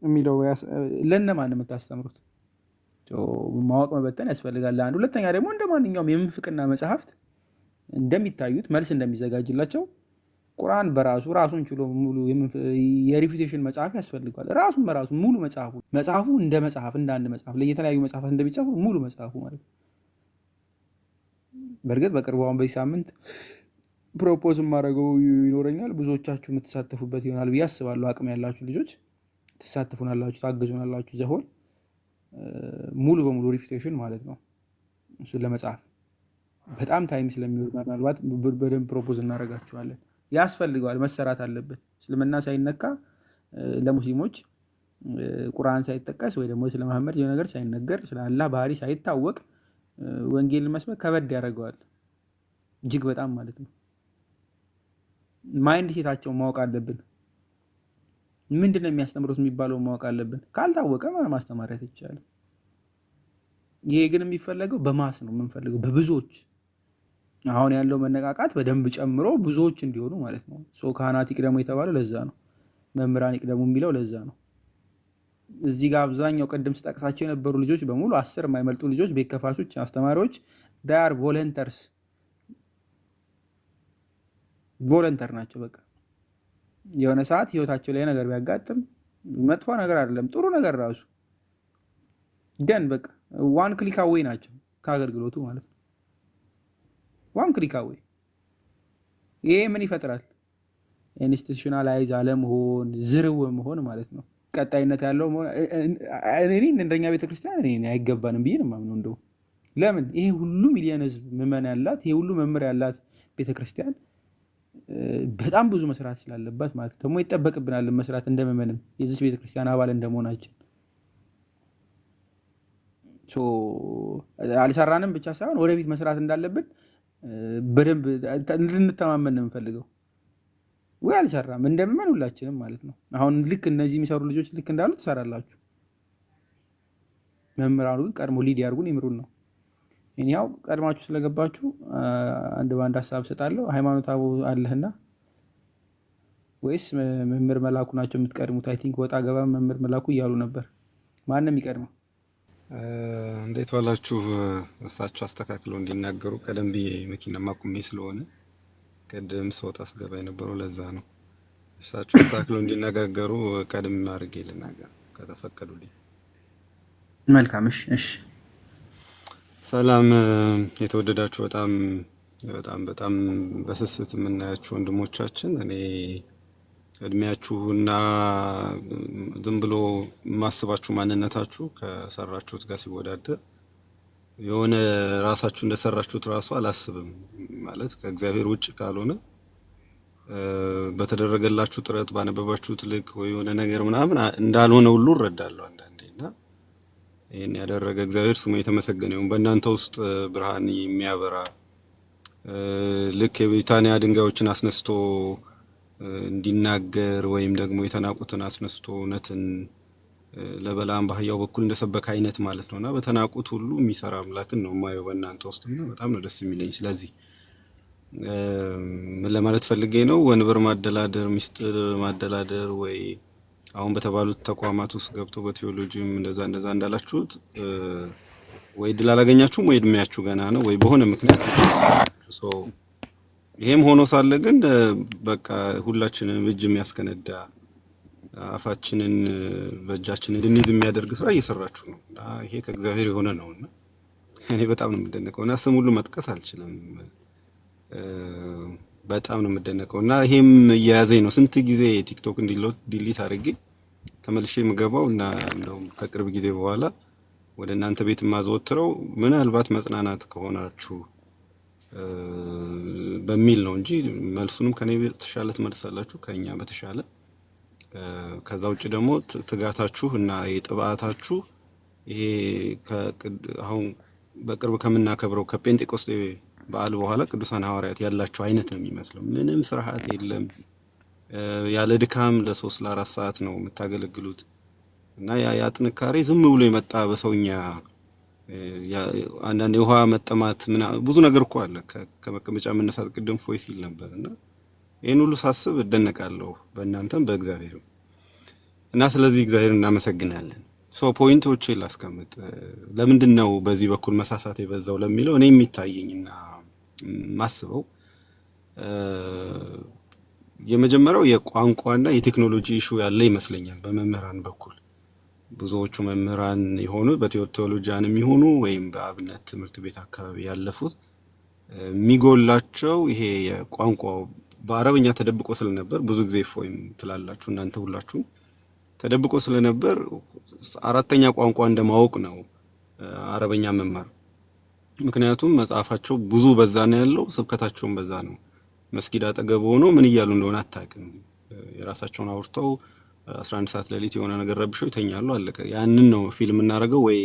የሚለው ለእነማን ነው የምታስተምሩት? ማወቅ መበተን ያስፈልጋል። አንድ። ሁለተኛ ደግሞ እንደ ማንኛውም የምንፍቅና መጽሐፍት እንደሚታዩት መልስ እንደሚዘጋጅላቸው ቁርአን በራሱ ራሱን ችሎ ሙሉ የሪፊቴሽን መጽሐፍ ያስፈልገዋል። ራሱን በራሱ ሙሉ መጽሐፉ እንደ መጽሐፍ እንደ አንድ መጽሐፍ ለየተለያዩ መጽሐፋት እንደሚጻፉ ሙሉ መጽሐፉ ማለት ነው። በእርግጥ በቅርቡ አሁን በዚህ ሳምንት ፕሮፖዝ ማድረገው ይኖረኛል። ብዙዎቻችሁ የምትሳተፉበት ይሆናል ብዬ አስባለሁ። አቅም ያላችሁ ልጆች ትሳተፉናላችሁ፣ ታግዙናላችሁ። ዘሆን ሙሉ በሙሉ ሪፊቴሽን ማለት ነው። እሱን ለመጽሐፍ በጣም ታይም ስለሚወድ ምናልባት በደንብ ፕሮፖዝ እናደርጋቸዋለን። ያስፈልገዋል፣ መሰራት አለበት። እስልምና ሳይነካ ለሙስሊሞች ቁርአን ሳይጠቀስ ወይ ደግሞ ስለ መሐመድ የሆነ ነገር ሳይነገር ስለ አላህ ባህሪ ሳይታወቅ ወንጌልን መስበክ ከበድ ያደርገዋል፣ እጅግ በጣም ማለት ነው። ማይንድ ሴታቸውን ማወቅ አለብን። ምንድን ነው የሚያስተምሩት የሚባለው ማወቅ አለብን። ካልታወቀ ማስተማሪያት ይቻላል። ይሄ ግን የሚፈለገው በማስ ነው የምንፈልገው፣ በብዙዎች። አሁን ያለው መነቃቃት በደንብ ጨምሮ ብዙዎች እንዲሆኑ ማለት ነው። ካህናት ይቅደሙ የተባለው ለዛ ነው። መምህራን ይቅደሙ የሚለው ለዛ ነው። እዚህ ጋር አብዛኛው ቅድም ስጠቅሳቸው የነበሩ ልጆች በሙሉ 10 የማይመልጡ ልጆች፣ ቤት ከፋሾች፣ አስተማሪዎች ዳር ቮለንተር ናቸው። በቃ የሆነ ሰዓት ህይወታቸው ላይ ነገር ቢያጋጥም መጥፎ ነገር አይደለም ጥሩ ነገር ራሱ ደን በቃ ዋን ክሊክ አዌይ ናቸው ከአገልግሎቱ ማለት ነው። ዋን ክሊክ አዌይ። ይሄ ምን ይፈጥራል? ኢንስቲቱሽናላይዝ አለመሆን፣ ዝርው መሆን ማለት ነው። ቀጣይነት ያለው መሆን። እኔ እንደኛ ቤተክርስቲያን እኔ አይገባንም ብዬ ነው የማምነው። እንደው ለምን ይሄ ሁሉ ሚሊዮን ህዝብ ምዕመን ያላት፣ ይሄ ሁሉ መምህር ያላት፣ ቤተክርስቲያን በጣም ብዙ መስራት ስላለባት ማለት ደግሞ ይጠበቅብናል መስራት እንደመመንም የዚህ ቤተክርስቲያን አባል እንደመሆናችን አልሰራንም ብቻ ሳይሆን ወደፊት መስራት እንዳለብን በደንብ እንድንተማመን ነው የምፈልገው። ወይ አልሰራም እንደመመን ሁላችንም ማለት ነው። አሁን ልክ እነዚህ የሚሰሩ ልጆች ልክ እንዳሉ ትሰራላችሁ። መምህራኑ ግን ቀድሞ ሊድ ያርጉን ይምሩን ነው። እኛው ቀድማችሁ ስለገባችሁ አንድ ባንድ ሐሳብ ሰጣለሁ። ሃይማኖት አቡ አለህና ወይስ መምህር መላኩ ናቸው የምትቀድሙት? አይ ቲንክ ወጣ ገባ መምህር መላኩ እያሉ ነበር። ማንም ይቀድመው? እንዴት ዋላችሁ? እሳቸው አስተካክለው እንዲናገሩ ቀደም ብዬ መኪና ማቁሜ ስለሆነ ቀደም ሰውጣ አስገባ የነበረው ለዛ ነው። እሳቸው አስተካክለው እንዲነጋገሩ ቀደም አድርጌ ልናገር ከተፈቀዱልኝ። መልካም። እሺ። ሰላም የተወደዳችሁ በጣም በስስት የምናያችሁ ወንድሞቻችን፣ እኔ እድሜያችሁና ዝም ብሎ ማስባችሁ ማንነታችሁ ከሰራችሁት ጋር ሲወዳደር የሆነ ራሳችሁ እንደሰራችሁት ራሱ አላስብም ማለት ከእግዚአብሔር ውጭ ካልሆነ በተደረገላችሁ ጥረት ባነበባችሁት ልክ ወይ የሆነ ነገር ምናምን እንዳልሆነ ሁሉ እረዳለሁ አንዳንዴና ይሄን ያደረገ እግዚአብሔር ስሙ የተመሰገነ ይሁን። በእናንተ ውስጥ ብርሃን የሚያበራ ልክ የቢታንያ ድንጋዮችን አስነስቶ እንዲናገር ወይም ደግሞ የተናቁትን አስነስቶ እውነትን ለበላም በአህያው በኩል እንደሰበከ አይነት ማለት ነውና በተናቁት ሁሉ የሚሰራ አምላክን ነው የማየው በእናንተ ውስጥና በጣም ነው ደስ የሚለኝ። ስለዚህ ምን ለማለት ፈልጌ ነው፣ ወንበር ማደላደር፣ ሚስጥር ማደላደር ወይ አሁን በተባሉት ተቋማት ውስጥ ገብቶ በቴዎሎጂም እንደዛ እንዳላችሁት ወይ ድል አላገኛችሁም ወይ እድሜያችሁ ገና ነው ወይ በሆነ ምክንያት ይሄም ሆኖ ሳለ ግን በቃ ሁላችንን እጅ የሚያስከነዳ አፋችንን በእጃችን እንድንይዝ የሚያደርግ ስራ እየሰራችሁ ነው። ይሄ ከእግዚአብሔር የሆነ ነውና እኔ በጣም ነው የምደነቀውና ስም ሁሉ መጥቀስ አልችልም። በጣም ነው የምደነቀውና ይሄም እያያዘኝ ነው። ስንት ጊዜ ቲክቶክ ዲሊት አድርጌ ተመልሼ የምገባው እና እንደውም ከቅርብ ጊዜ በኋላ ወደ እናንተ ቤት ማዘወትረው ምናልባት መጽናናት ከሆናችሁ በሚል ነው እንጂ መልሱንም ከኔ በተሻለ ትመልሳላችሁ ከኛ በተሻለ። ከዛ ውጭ ደግሞ ትጋታችሁ እና የጥባታችሁ ይሄ አሁን በቅርብ ከምናከብረው ከጴንጤቆስጤ በዓል በኋላ ቅዱሳን ሐዋርያት ያላችሁ አይነት ነው የሚመስለው። ምንም ፍርሃት የለም። ያለ ድካም ለ3 ለ4 ሰዓት ነው የምታገለግሉት እና ያ ጥንካሬ ዝም ብሎ የመጣ በሰውኛ አንዳንድ የውሃ መጠማት ብዙ ነገር እኮ አለ ከመቀመጫ መነሳት ቅድም ፎይ ሲል ነበርና ይሄን ሁሉ ሳስብ እደነቃለሁ በእናንተም በእግዚአብሔር እና ስለዚህ እግዚአብሔር እናመሰግናለን። ፖይንቶች ላስቀምጥ። ለምንድን ነው በዚህ በኩል መሳሳት የበዛው ለሚለው እኔ የሚታየኝና ማስበው የመጀመሪያው የቋንቋና የቴክኖሎጂ ኢሹ ያለ ይመስለኛል በመምህራን በኩል። ብዙዎቹ መምህራን የሆኑ በቴዎሎጂያን የሚሆኑ ወይም በአብነት ትምህርት ቤት አካባቢ ያለፉት የሚጎላቸው ይሄ የቋንቋው በአረበኛ ተደብቆ ስለነበር ብዙ ጊዜ ፎይም ትላላችሁ እናንተ ሁላችሁ ተደብቆ ስለነበር አራተኛ ቋንቋ እንደማወቅ ነው አረበኛ መማር። ምክንያቱም መጽሐፋቸው ብዙ በዛ ነው ያለው፣ ስብከታቸውም በዛ ነው። መስጊድ አጠገብ ሆኖ ምን እያሉ እንደሆነ አታውቅም። የራሳቸውን አውርተው 11 ሰዓት ሌሊት የሆነ ነገር ረብሸው ይተኛሉ፣ አለቀ። ያንን ነው ፊልም እናደርገው ወይ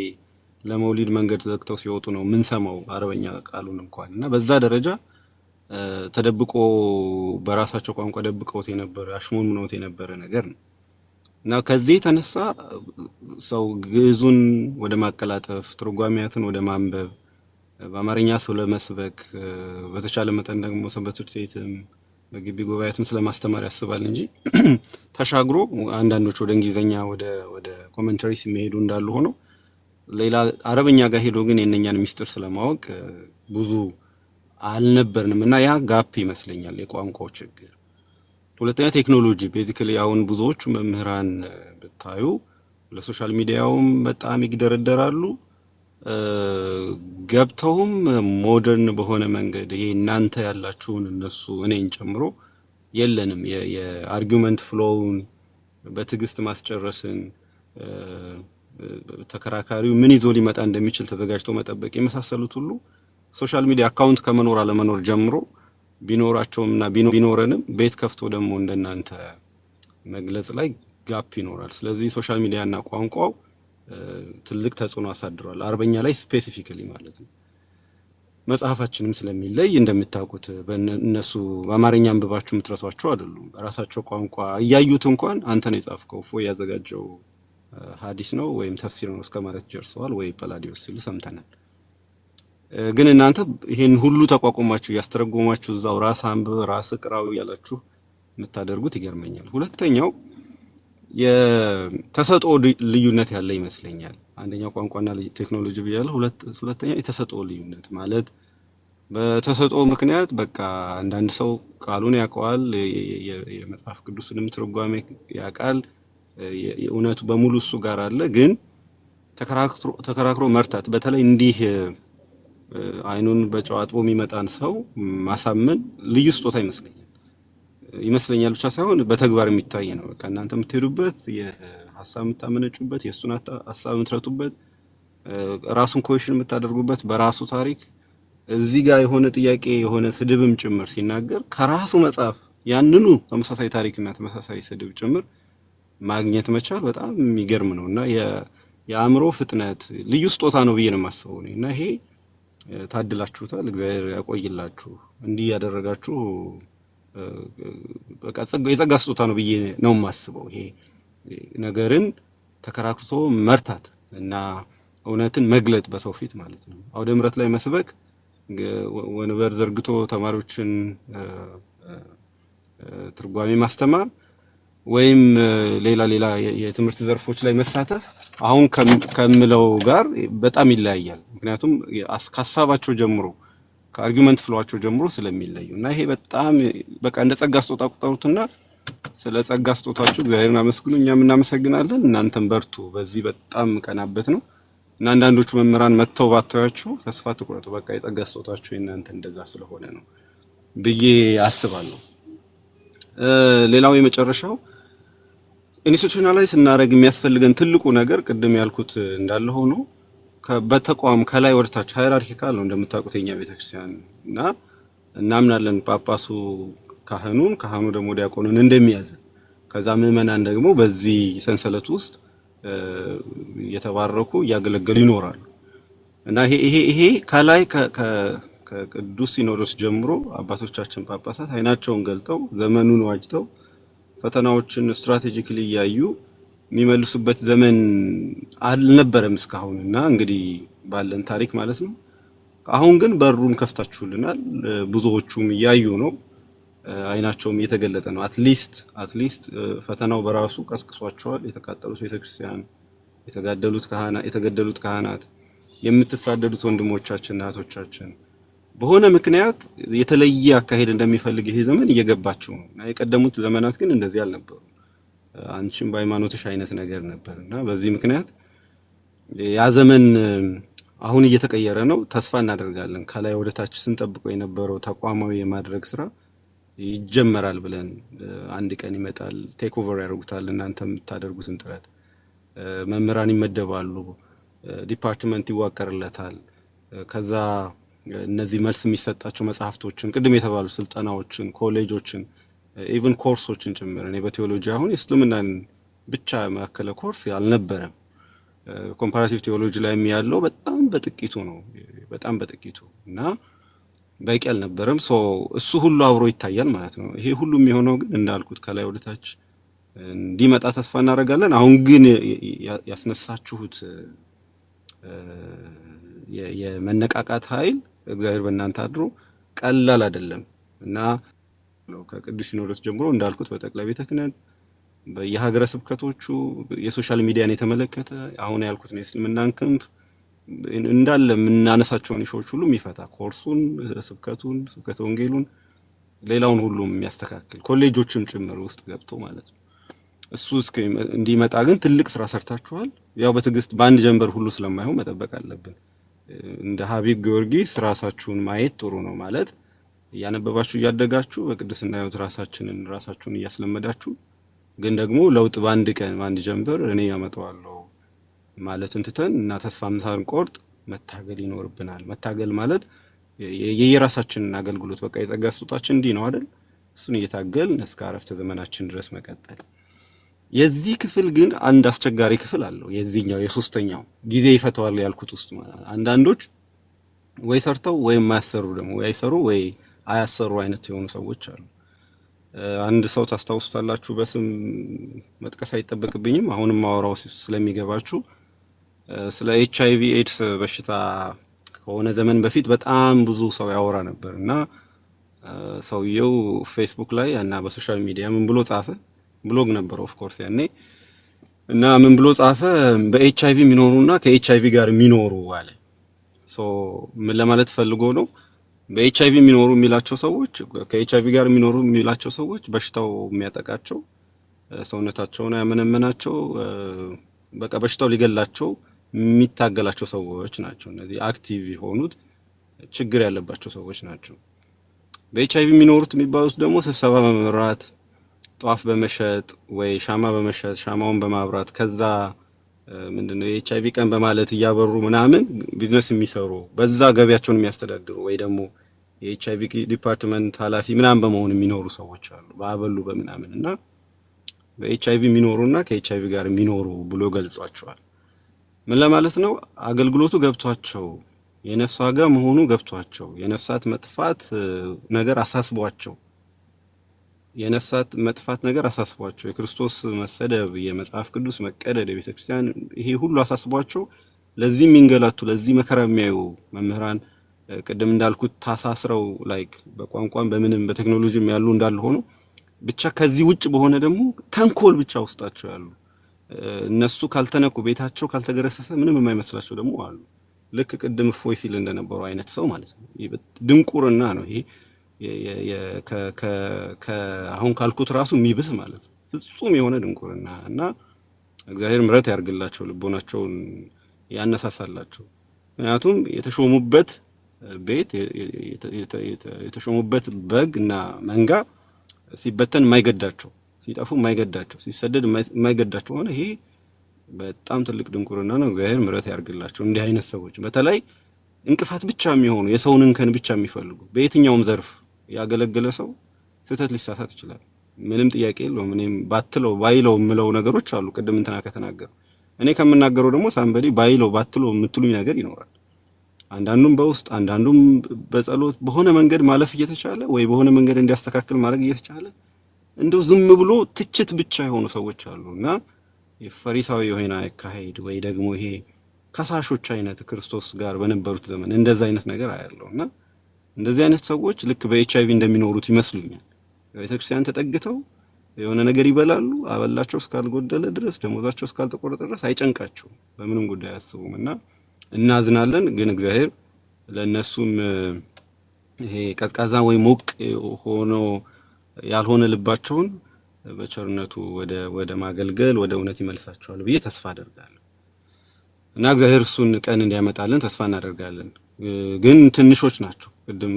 ለመውሊድ መንገድ ዘግተው ሲወጡ ነው ምን ሰማው አረበኛ ቃሉን እንኳን እና በዛ ደረጃ ተደብቆ በራሳቸው ቋንቋ ደብቀውት የነበረ አሽሞንሙነውት የነበረ ነገር ነው እና ከዚህ የተነሳ ሰው ግዕዙን ወደ ማቀላጠፍ ትርጓሜያትን ወደ ማንበብ በአማርኛ ስለመስበክ በተቻለ መጠን ደግሞ ሰንበት ትምህርት ቤትም በግቢ ጉባኤያትም ስለማስተማር ያስባል እንጂ ተሻግሮ አንዳንዶች ወደ እንግሊዘኛ ወደ ኮሜንታሪስ የሚሄዱ እንዳሉ ሆኖ ሌላ አረበኛ ጋር ሄዶ ግን የነኛን ሚስጥር ስለማወቅ ብዙ አልነበርንም እና ያ ጋፕ ይመስለኛል የቋንቋው ችግር። ሁለተኛ ቴክኖሎጂ ቤዚካሊ አሁን ብዙዎቹ መምህራን ብታዩ ለሶሻል ሚዲያውም በጣም ይግደረደራሉ። ገብተውም ሞደርን በሆነ መንገድ ይሄ እናንተ ያላችሁን እነሱ እኔን ጨምሮ የለንም የአርጊውመንት ፍሎውን በትዕግስት ማስጨረስን ተከራካሪው ምን ይዞ ሊመጣ እንደሚችል ተዘጋጅቶ መጠበቅ የመሳሰሉት ሁሉ ሶሻል ሚዲያ አካውንት ከመኖር አለመኖር ጀምሮ ቢኖራቸውምና ቢኖረንም ቤት ከፍቶ ደግሞ እንደናንተ መግለጽ ላይ ጋፕ ይኖራል። ስለዚህ ሶሻል ሚዲያና ቋንቋው ትልቅ ተጽዕኖ አሳድሯል፣ አርበኛ ላይ ስፔሲፊካሊ ማለት ነው። መጽሐፋችንም ስለሚለይ እንደምታውቁት በእነሱ በአማርኛ አንብባችሁ ምትረቷቸው አይደሉም። በራሳቸው ቋንቋ እያዩት እንኳን አንተ ነው የጻፍከው ፎ ያዘጋጀው ሐዲስ ነው ወይም ተፍሲር ነው እስከማለት ጀርሰዋል ወይ ጳላዲዮስ ሲሉ ሰምተናል። ግን እናንተ ይሄን ሁሉ ተቋቁማችሁ ያስተረጎማችሁ እዛው ራስ አንብብ ራስ ቅራው ያላችሁ የምታደርጉት ይገርመኛል። ሁለተኛው የተሰጥኦ ልዩነት ያለ ይመስለኛል። አንደኛው ቋንቋና ቴክኖሎጂ ብያለሁ። ሁለተኛው የተሰጥኦ ልዩነት ማለት በተሰጥኦ ምክንያት በቃ አንዳንድ ሰው ቃሉን ያውቀዋል፣ የመጽሐፍ ቅዱስንም ትርጓሜ ያውቃል፣ እውነቱ በሙሉ እሱ ጋር አለ። ግን ተከራክሮ መርታት በተለይ እንዲህ አይኑን በጨዋጥቦ የሚመጣን ሰው ማሳመን ልዩ ስጦታ ይመስለኛል ብቻ ሳይሆን በተግባር የሚታይ ነው። በቃ እናንተ የምትሄዱበት የሐሳብ የምታመነጩበት የእሱን ሐሳብ የምትረቱበት ራሱን ኮሽን የምታደርጉበት በራሱ ታሪክ እዚህ ጋር የሆነ ጥያቄ የሆነ ስድብም ጭምር ሲናገር ከራሱ መጽሐፍ ያንኑ ተመሳሳይ ታሪክና ተመሳሳይ ስድብ ጭምር ማግኘት መቻል በጣም የሚገርም ነውና የአእምሮ ፍጥነት ልዩ ስጦታ ነው ብዬ ነው የማስበው እና ይሄ ታድላችሁታል። እግዚአብሔር ያቆይላችሁ። እንዲህ ያደረጋችሁ በቃ የጸጋ ስጦታ ነው ብዬ ነው የማስበው። ይሄ ነገርን ተከራክቶ መርታት እና እውነትን መግለጥ በሰው ፊት ማለት ነው። አውደ ምሕረት ላይ መስበክ ወንበር ዘርግቶ ተማሪዎችን ትርጓሜ ማስተማር ወይም ሌላ የትምህርት ዘርፎች ላይ መሳተፍ አሁን ከምለው ጋር በጣም ይለያያል። ምክንያቱም ከሀሳባቸው ጀምሮ ከአርጊውመንት ፍሎዋቸው ጀምሮ ስለሚለዩ እና ይሄ በጣም በቃ እንደ ጸጋ ስጦታ ቁጠሩትና ስለ ጸጋ ስጦታችሁ እግዚአብሔርን አመስግኑ። እኛም እናመሰግናለን። እናንተም በርቱ። በዚህ በጣም ቀናበት ነው እና አንዳንዶቹ መምህራን መተው ባታያችሁ ተስፋ ትቁረጡ። በቃ የጸጋ ስጦታችሁ የእናንተ እንደዛ ስለሆነ ነው ብዬ አስባለሁ። ሌላው የመጨረሻው ኢንስቲቱሽናላይዝ እናደርግ የሚያስፈልገን ትልቁ ነገር ቅድም ያልኩት እንዳለ ሆኖ በተቋም ከላይ ወደታች ሃይራርኪካል ነው እንደምታውቁት የኛ ቤተክርስቲያን እና እናምናለን ጳጳሱ ካህኑ ደግሞ ዲያቆኑን እንደሚያዝ ከዛ ምዕመናን ደግሞ በዚህ ሰንሰለት ውስጥ የተባረኩ እያገለገሉ ይኖራሉ እና ይሄ ከላይ ከቅዱስ ሲኖዶስ ጀምሮ አባቶቻችን ጳጳሳት አይናቸውን ገልጠው ዘመኑን ዋጅተው ፈተናዎችን ስትራቴጂካሊ ያዩ የሚመልሱበት ዘመን አልነበረም እስካሁንና እንግዲህ ባለን ታሪክ ማለት ነው። አሁን ግን በሩን ከፍታችሁልናል። ብዙዎቹም እያዩ ነው፣ አይናቸውም እየተገለጠ ነው። አትሊስት ፈተናው በራሱ ቀስቅሷቸዋል። የተቃጠሉት ቤተክርስቲያን፣ የተገደሉት ካህናት፣ የምትሳደዱት ወንድሞቻችን እህቶቻችን በሆነ ምክንያት የተለየ አካሄድ እንደሚፈልግ ይሄ ዘመን እየገባቸው ነው እና የቀደሙት ዘመናት ግን እንደዚህ አልነበሩ። አንቺም በሃይማኖትሽ አይነት ነገር ነበርና በዚህ ምክንያት ያ ዘመን አሁን እየተቀየረ ነው። ተስፋ እናደርጋለን ከላይ ወደ ታች ስንጠብቀው የነበረው ተቋማዊ የማድረግ ስራ ይጀመራል ብለን አንድ ቀን ይመጣል። ቴክ ኦቨር ያደርጉታል እናንተ የምታደርጉትን ጥረት። መምህራን ይመደባሉ፣ ዲፓርትመንት ይዋቀርለታል። ከዛ እነዚህ መልስ የሚሰጣቸው መጽሐፍቶችን ቅድም የተባሉ ስልጠናዎችን፣ ኮሌጆችን፣ ኢቭን ኮርሶችን ጭምር እኔ በቴዎሎጂ አሁን እስልምናን ብቻ ያማከለ ኮርስ አልነበረም። ኮምፓራቲቭ ቴዎሎጂ ላይ ያለው በጣም በጥቂቱ ነው እና በቂ አልነበረም። እሱ ሁሉ አብሮ ይታያል ማለት ነው። ይሄ ሁሉ የሚሆነው ግን እንዳልኩት ከላይ ወደ ታች እንዲመጣ ተስፋ እናደርጋለን። አሁን ግን ያስነሳችሁት የመነቃቃት ኃይል እግዚአብሔር በእናንተ አድሮ ቀላል አይደለም እና ከቅዱስ ሲኖዶስ ጀምሮ እንዳልኩት በጠቅላይ ቤተ ክህነት በየሀገረ ስብከቶቹ የሶሻል ሚዲያን የተመለከተ አሁን ያልኩት ነው የእስልምናን ክንፍ እንዳለ የምናነሳቸውን ኢሹዎች ሁሉ የሚፈታ ኮርሱን፣ ስብከተ ወንጌሉን፣ ሌላውን ሁሉ የሚያስተካክል ኮሌጆችም ጭምር ውስጥ ገብቶ ማለት ነው። እሱ እንዲመጣ ግን ትልቅ ስራ ሰርታችኋል። ያው በትዕግስት በአንድ ጀንበር ሁሉ ስለማይሆን መጠበቅ አለብን። እንደ ሀቢብ ጊዮርጊስ ራሳችሁን ማየት ጥሩ ነው ማለት እያነበባችሁ እያደጋችሁ በቅድስና ሕይወት ራሳችሁን እያስለመዳችሁ ግን ደግሞ ለውጥ በአንድ ቀን በአንድ ጀንበር እኔ ያመጣዋለሁ ማለት እንትተን እና ተስፋ ሳንቆርጥ መታገል ይኖርብናል። መታገል ማለት የየራሳችንን አገልግሎት በቃ የጸጋ ስጦታችን እንዲህ ነው አይደል? እሱን እየታገልን እስከ አረፍተ ዘመናችን ድረስ መቀጠል። የዚህ ክፍል ግን አንድ አስቸጋሪ ክፍል አለው። የዚህኛው የሶስተኛው ጊዜ ይፈተዋል ያልኩት ውስጥ አንዳንዶች ወይ ሰርተው ወይ የማያሰሩ ደግሞ ወይ አይሰሩ ወይ አያሰሩ አይነት የሆኑ ሰዎች አሉ። አንድ ሰው ታስታውሱታላችሁ፣ በስም መጥቀስ አይጠበቅብኝም፣ አሁንም ማወራው ስለሚገባችሁ ስለ HIV ኤድስ በሽታ ከሆነ ዘመን በፊት በጣም ብዙ ሰው ያወራ ነበር እና ሰውየው ፌስቡክ ላይ እና በሶሻል ሚዲያ ምን ብሎ ጻፈ? ብሎግ ነበር ኦፍ ኮርስ ያኔ። እና ምን ብሎ ጻፈ? በኤችአይቪ የሚኖሩና ከኤችአይቪ ጋር የሚኖሩ አለ። ሶ ምን ለማለት ፈልጎ ነው? በኤችአይቪ የሚኖሩ የሚላቸው ሰዎች ከኤችአይቪ ጋር የሚኖሩ የሚላቸው ሰዎች በሽታው የሚያጠቃቸው ሰውነታቸውን ያመነመናቸው በቃ በሽታው ሊገላቸው የሚታገላቸው ሰዎች ናቸው። እነዚህ አክቲቭ የሆኑት ችግር ያለባቸው ሰዎች ናቸው። በኤችአይቪ የሚኖሩት የሚባሉት ደግሞ ስብሰባ በመምራት ጧፍ በመሸጥ ወይ ሻማ በመሸጥ ሻማውን በማብራት ከዛ ምንድነው የኤችአይቪ ቀን በማለት እያበሩ ምናምን ቢዝነስ የሚሰሩ በዛ ገቢያቸውን የሚያስተዳድሩ ወይ ደግሞ የኤችአይቪ ዲፓርትመንት ኃላፊ ምናምን በመሆን የሚኖሩ ሰዎች አሉ ባበሉ በምናምን እና በኤችአይቪ የሚኖሩና ከኤችአይቪ ጋር የሚኖሩ ብሎ ገልጿቸዋል። ምን ለማለት ነው? አገልግሎቱ ገብቷቸው የነፍስ ዋጋ መሆኑ ገብቷቸው የነፍሳት መጥፋት ነገር አሳስቧቸው የነፍሳት መጥፋት ነገር አሳስቧቸው የክርስቶስ መሰደብ የመጽሐፍ ቅዱስ መቀደድ የቤተክርስቲያን ይሄ ሁሉ አሳስቧቸው ለዚህ የሚንገላቱ ለዚህ መከራ የሚያዩ መምህራን ቅድም እንዳልኩት ታሳስረው ላይክ በቋንቋም በምንም በቴክኖሎጂም ያሉ እንዳለ ሆኖ ብቻ ከዚህ ውጭ በሆነ ደግሞ ተንኮል ብቻ ውስጣቸው ያሉ እነሱ ካልተነኩ ቤታቸው ካልተገረሰሰ ምንም የማይመስላቸው ደግሞ አሉ። ልክ ቅድም እፎይ ሲል እንደነበረው አይነት ሰው ማለት ነው። ድንቁርና ነው ይሄ አሁን ካልኩት ራሱ የሚብስ ማለት ነው። ፍጹም የሆነ ድንቁርና እና እግዚአብሔር ምሕረት ያርግላቸው ልቦናቸውን ያነሳሳላቸው። ምክንያቱም የተሾሙበት ቤት የተሾሙበት በግ እና መንጋ ሲበተን የማይገዳቸው ሲጠፉ የማይገዳቸው ሲሰደድ የማይገዳቸው ሆነ። ይሄ በጣም ትልቅ ድንቁርና ነው። እግዚአብሔር ምሕረት ያርግላቸው እንዲህ አይነት ሰዎች። በተለይ እንቅፋት ብቻ የሚሆኑ የሰውን እንከን ብቻ የሚፈልጉ በየትኛውም ዘርፍ ያገለገለ ሰው ስህተት ሊሳሳት ይችላል። ምንም ጥያቄ የለውም። እኔም ባትለው ባይለው የምለው ነገሮች አሉ። ቅድም እንትና ከተናገረው እኔ ከምናገረው ደግሞ ሳምበዲ ባይለው ባትለው የምትሉኝ ነገር ይኖራል። አንዳንዱም በውስጥ አንዳንዱም በጸሎት በሆነ መንገድ ማለፍ እየተቻለ ወይ በሆነ መንገድ እንዲያስተካክል ማድረግ እየተቻለ እንደው ዝም ብሎ ትችት ብቻ የሆኑ ሰዎች አሉና የፈሪሳዊ የሆነ አካሄድ ወይ ደግሞ ይሄ ከሳሾች አይነት ክርስቶስ ጋር በነበሩት ዘመን እንደዛ አይነት ነገር አያለውና እንደዚህ አይነት ሰዎች ልክ በኤችአይቪ እንደሚኖሩት ይመስሉኛል። ቤተክርስቲያን ተጠግተው የሆነ ነገር ይበላሉ፣ አበላቸው እስካልጎደለ ድረስ ደሞዛቸው እስካልተቆረጠ ድረስ አይጨንቃቸውም፣ በምንም ጉዳይ አያስቡምና እናዝናለን። ግን እግዚአብሔር ለነሱም ይሄ ቀዝቃዛ ወይ ሞቅ ሆኖ ያልሆነ ልባቸውን በቸርነቱ ወደ ማገልገል ወደ እውነት ይመልሳቸዋል ብዬ ተስፋ አደርጋለሁ እና እግዚአብሔር እሱን ቀን እንዲያመጣልን ተስፋ እናደርጋለን። ግን ትንሾች ናቸው። ቅድም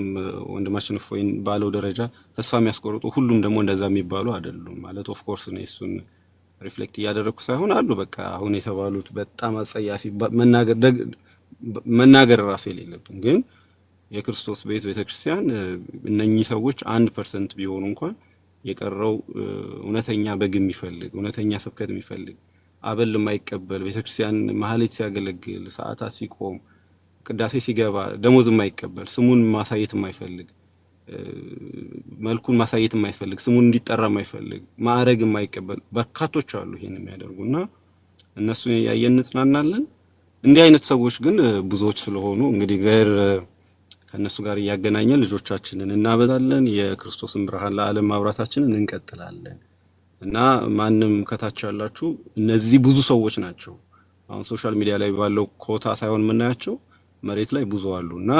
ወንድማችን እፎይን ባለው ደረጃ ተስፋ የሚያስቆርጡ ሁሉም ደግሞ እንደዛ የሚባሉ አይደሉም ማለት ኦፍ ኮርስ ነው። እሱን ሪፍሌክት እያደረኩ ሳይሆን አሉ በቃ አሁን የተባሉት በጣም አጸያፊ መናገር ራሱ የሌለብን ግን የክርስቶስ ቤተክርስቲያን እነኚህ ሰዎች 1% ቢሆኑ እንኳን የቀረው እውነተኛ በግ የሚፈልግ እውነተኛ ስብከት የሚፈልግ አበል የማይቀበል ቤተክርስቲያን ማህሌት ሲያገለግል ሰዓታት ሲቆም ቅዳሴ ሲገባ ደሞዝ የማይቀበል ስሙን ማሳየት የማይፈልግ መልኩን ማሳየት የማይፈልግ ስሙን እንዲጠራ የማይፈልግ ማዕረግ የማይቀበል በርካቶች አሉ ይሄን የሚያደርጉና እነሱን ያየን እንጽናናለን። እንዲህ አይነት ሰዎች ግን ብዙዎች ስለሆኑ እንግዲህ እግዚአብሔር ከነሱ ጋር ያገናኘን ልጆቻችንን እናበዛለን፣ የክርስቶስን ብርሃን ለዓለም ማብራታችንን እንቀጥላለን እና ማንም ከታች ያላችሁ እነዚህ ብዙ ሰዎች ናቸው። አሁን ሶሻል ሚዲያ ላይ ባለው ኮታ ሳይሆን የምናያቸው መሬት ላይ ብዙ አሉና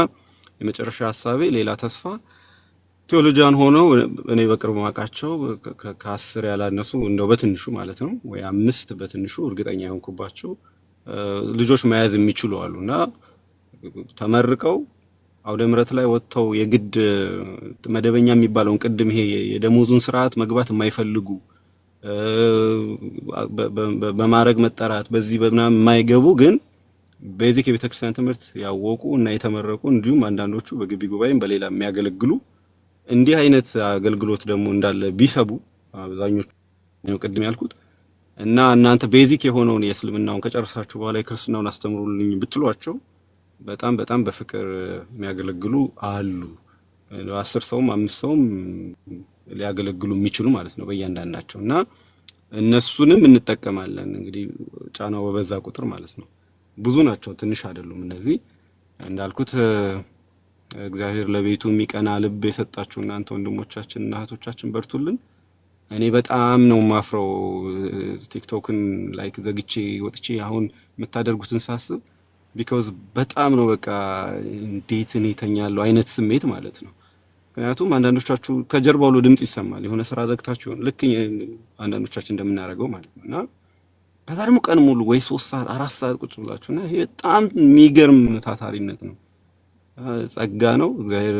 የመጨረሻ ሐሳቤ ሌላ ተስፋ ቴዎሎጂያን ሆነው እኔ በቅርብ ማቃቸው ከ10 ያላነሱ እንደው በትንሹ ማለት ነው ወይ 5 በትንሹ እርግጠኛ የሆንኩባቸው ልጆች መያዝ የሚችሉ አሉና ተመርቀው አውደ ምሕረት ላይ ወጥተው የግድ መደበኛ የሚባለውን ቅድም ይሄ የደሞዙን ስርዓት መግባት የማይፈልጉ በማረግ መጠራት በዚህ በምናም የማይገቡ ግን ቤዚክ የቤተክርስቲያን ትምህርት ያወቁ እና የተመረቁ እንዲሁም አንዳንዶቹ በግቢ ጉባኤም በሌላ የሚያገለግሉ እንዲህ አይነት አገልግሎት ደግሞ እንዳለ ቢሰቡ አብዛኞቹ ነው ቅድም ያልኩት እና እናንተ ቤዚክ የሆነውን የእስልምናውን ከጨረሳችሁ በኋላ የክርስትናውን አስተምሩልኝ ብትሏቸው በጣም በጣም በፍቅር የሚያገለግሉ አሉ። 10 ሰውም 5 ሰውም ሊያገለግሉ የሚችሉ ማለት ነው በእያንዳንዳቸው እና እነሱንም እንጠቀማለን። እንግዲህ ጫናው በበዛ ቁጥር ማለት ነው። ብዙ ናቸው፣ ትንሽ አይደሉም። እነዚህ እንዳልኩት እግዚአብሔር ለቤቱ የሚቀና ልብ የሰጣችሁ እናንተ ወንድሞቻችን እና እህቶቻችን በርቱልን። እኔ በጣም ነው ማፍረው ቲክቶክን ላይክ ዘግቼ ወጥቼ አሁን የምታደርጉትን ሳስብ ቢኮዝ በጣም ነው በቃ እንዴት እኔ ተኛለሁ አይነት ስሜት ማለት ነው። ምክንያቱም አንዳንዶቻችሁ ከጀርባው ሁሉ ድምጽ ይሰማል የሆነ ስራ ዘግታችሁ ልክ አንዳንዶቻችን እንደምናደርገው ማለት ነውና ከዛ ደግሞ ቀን ሙሉ ወይ 3 ሰዓት 4 ሰዓት ቁጭ ብላችሁና ይሄ በጣም የሚገርም ታታሪነት ነው፣ ጸጋ ነው። እግዚአብሔር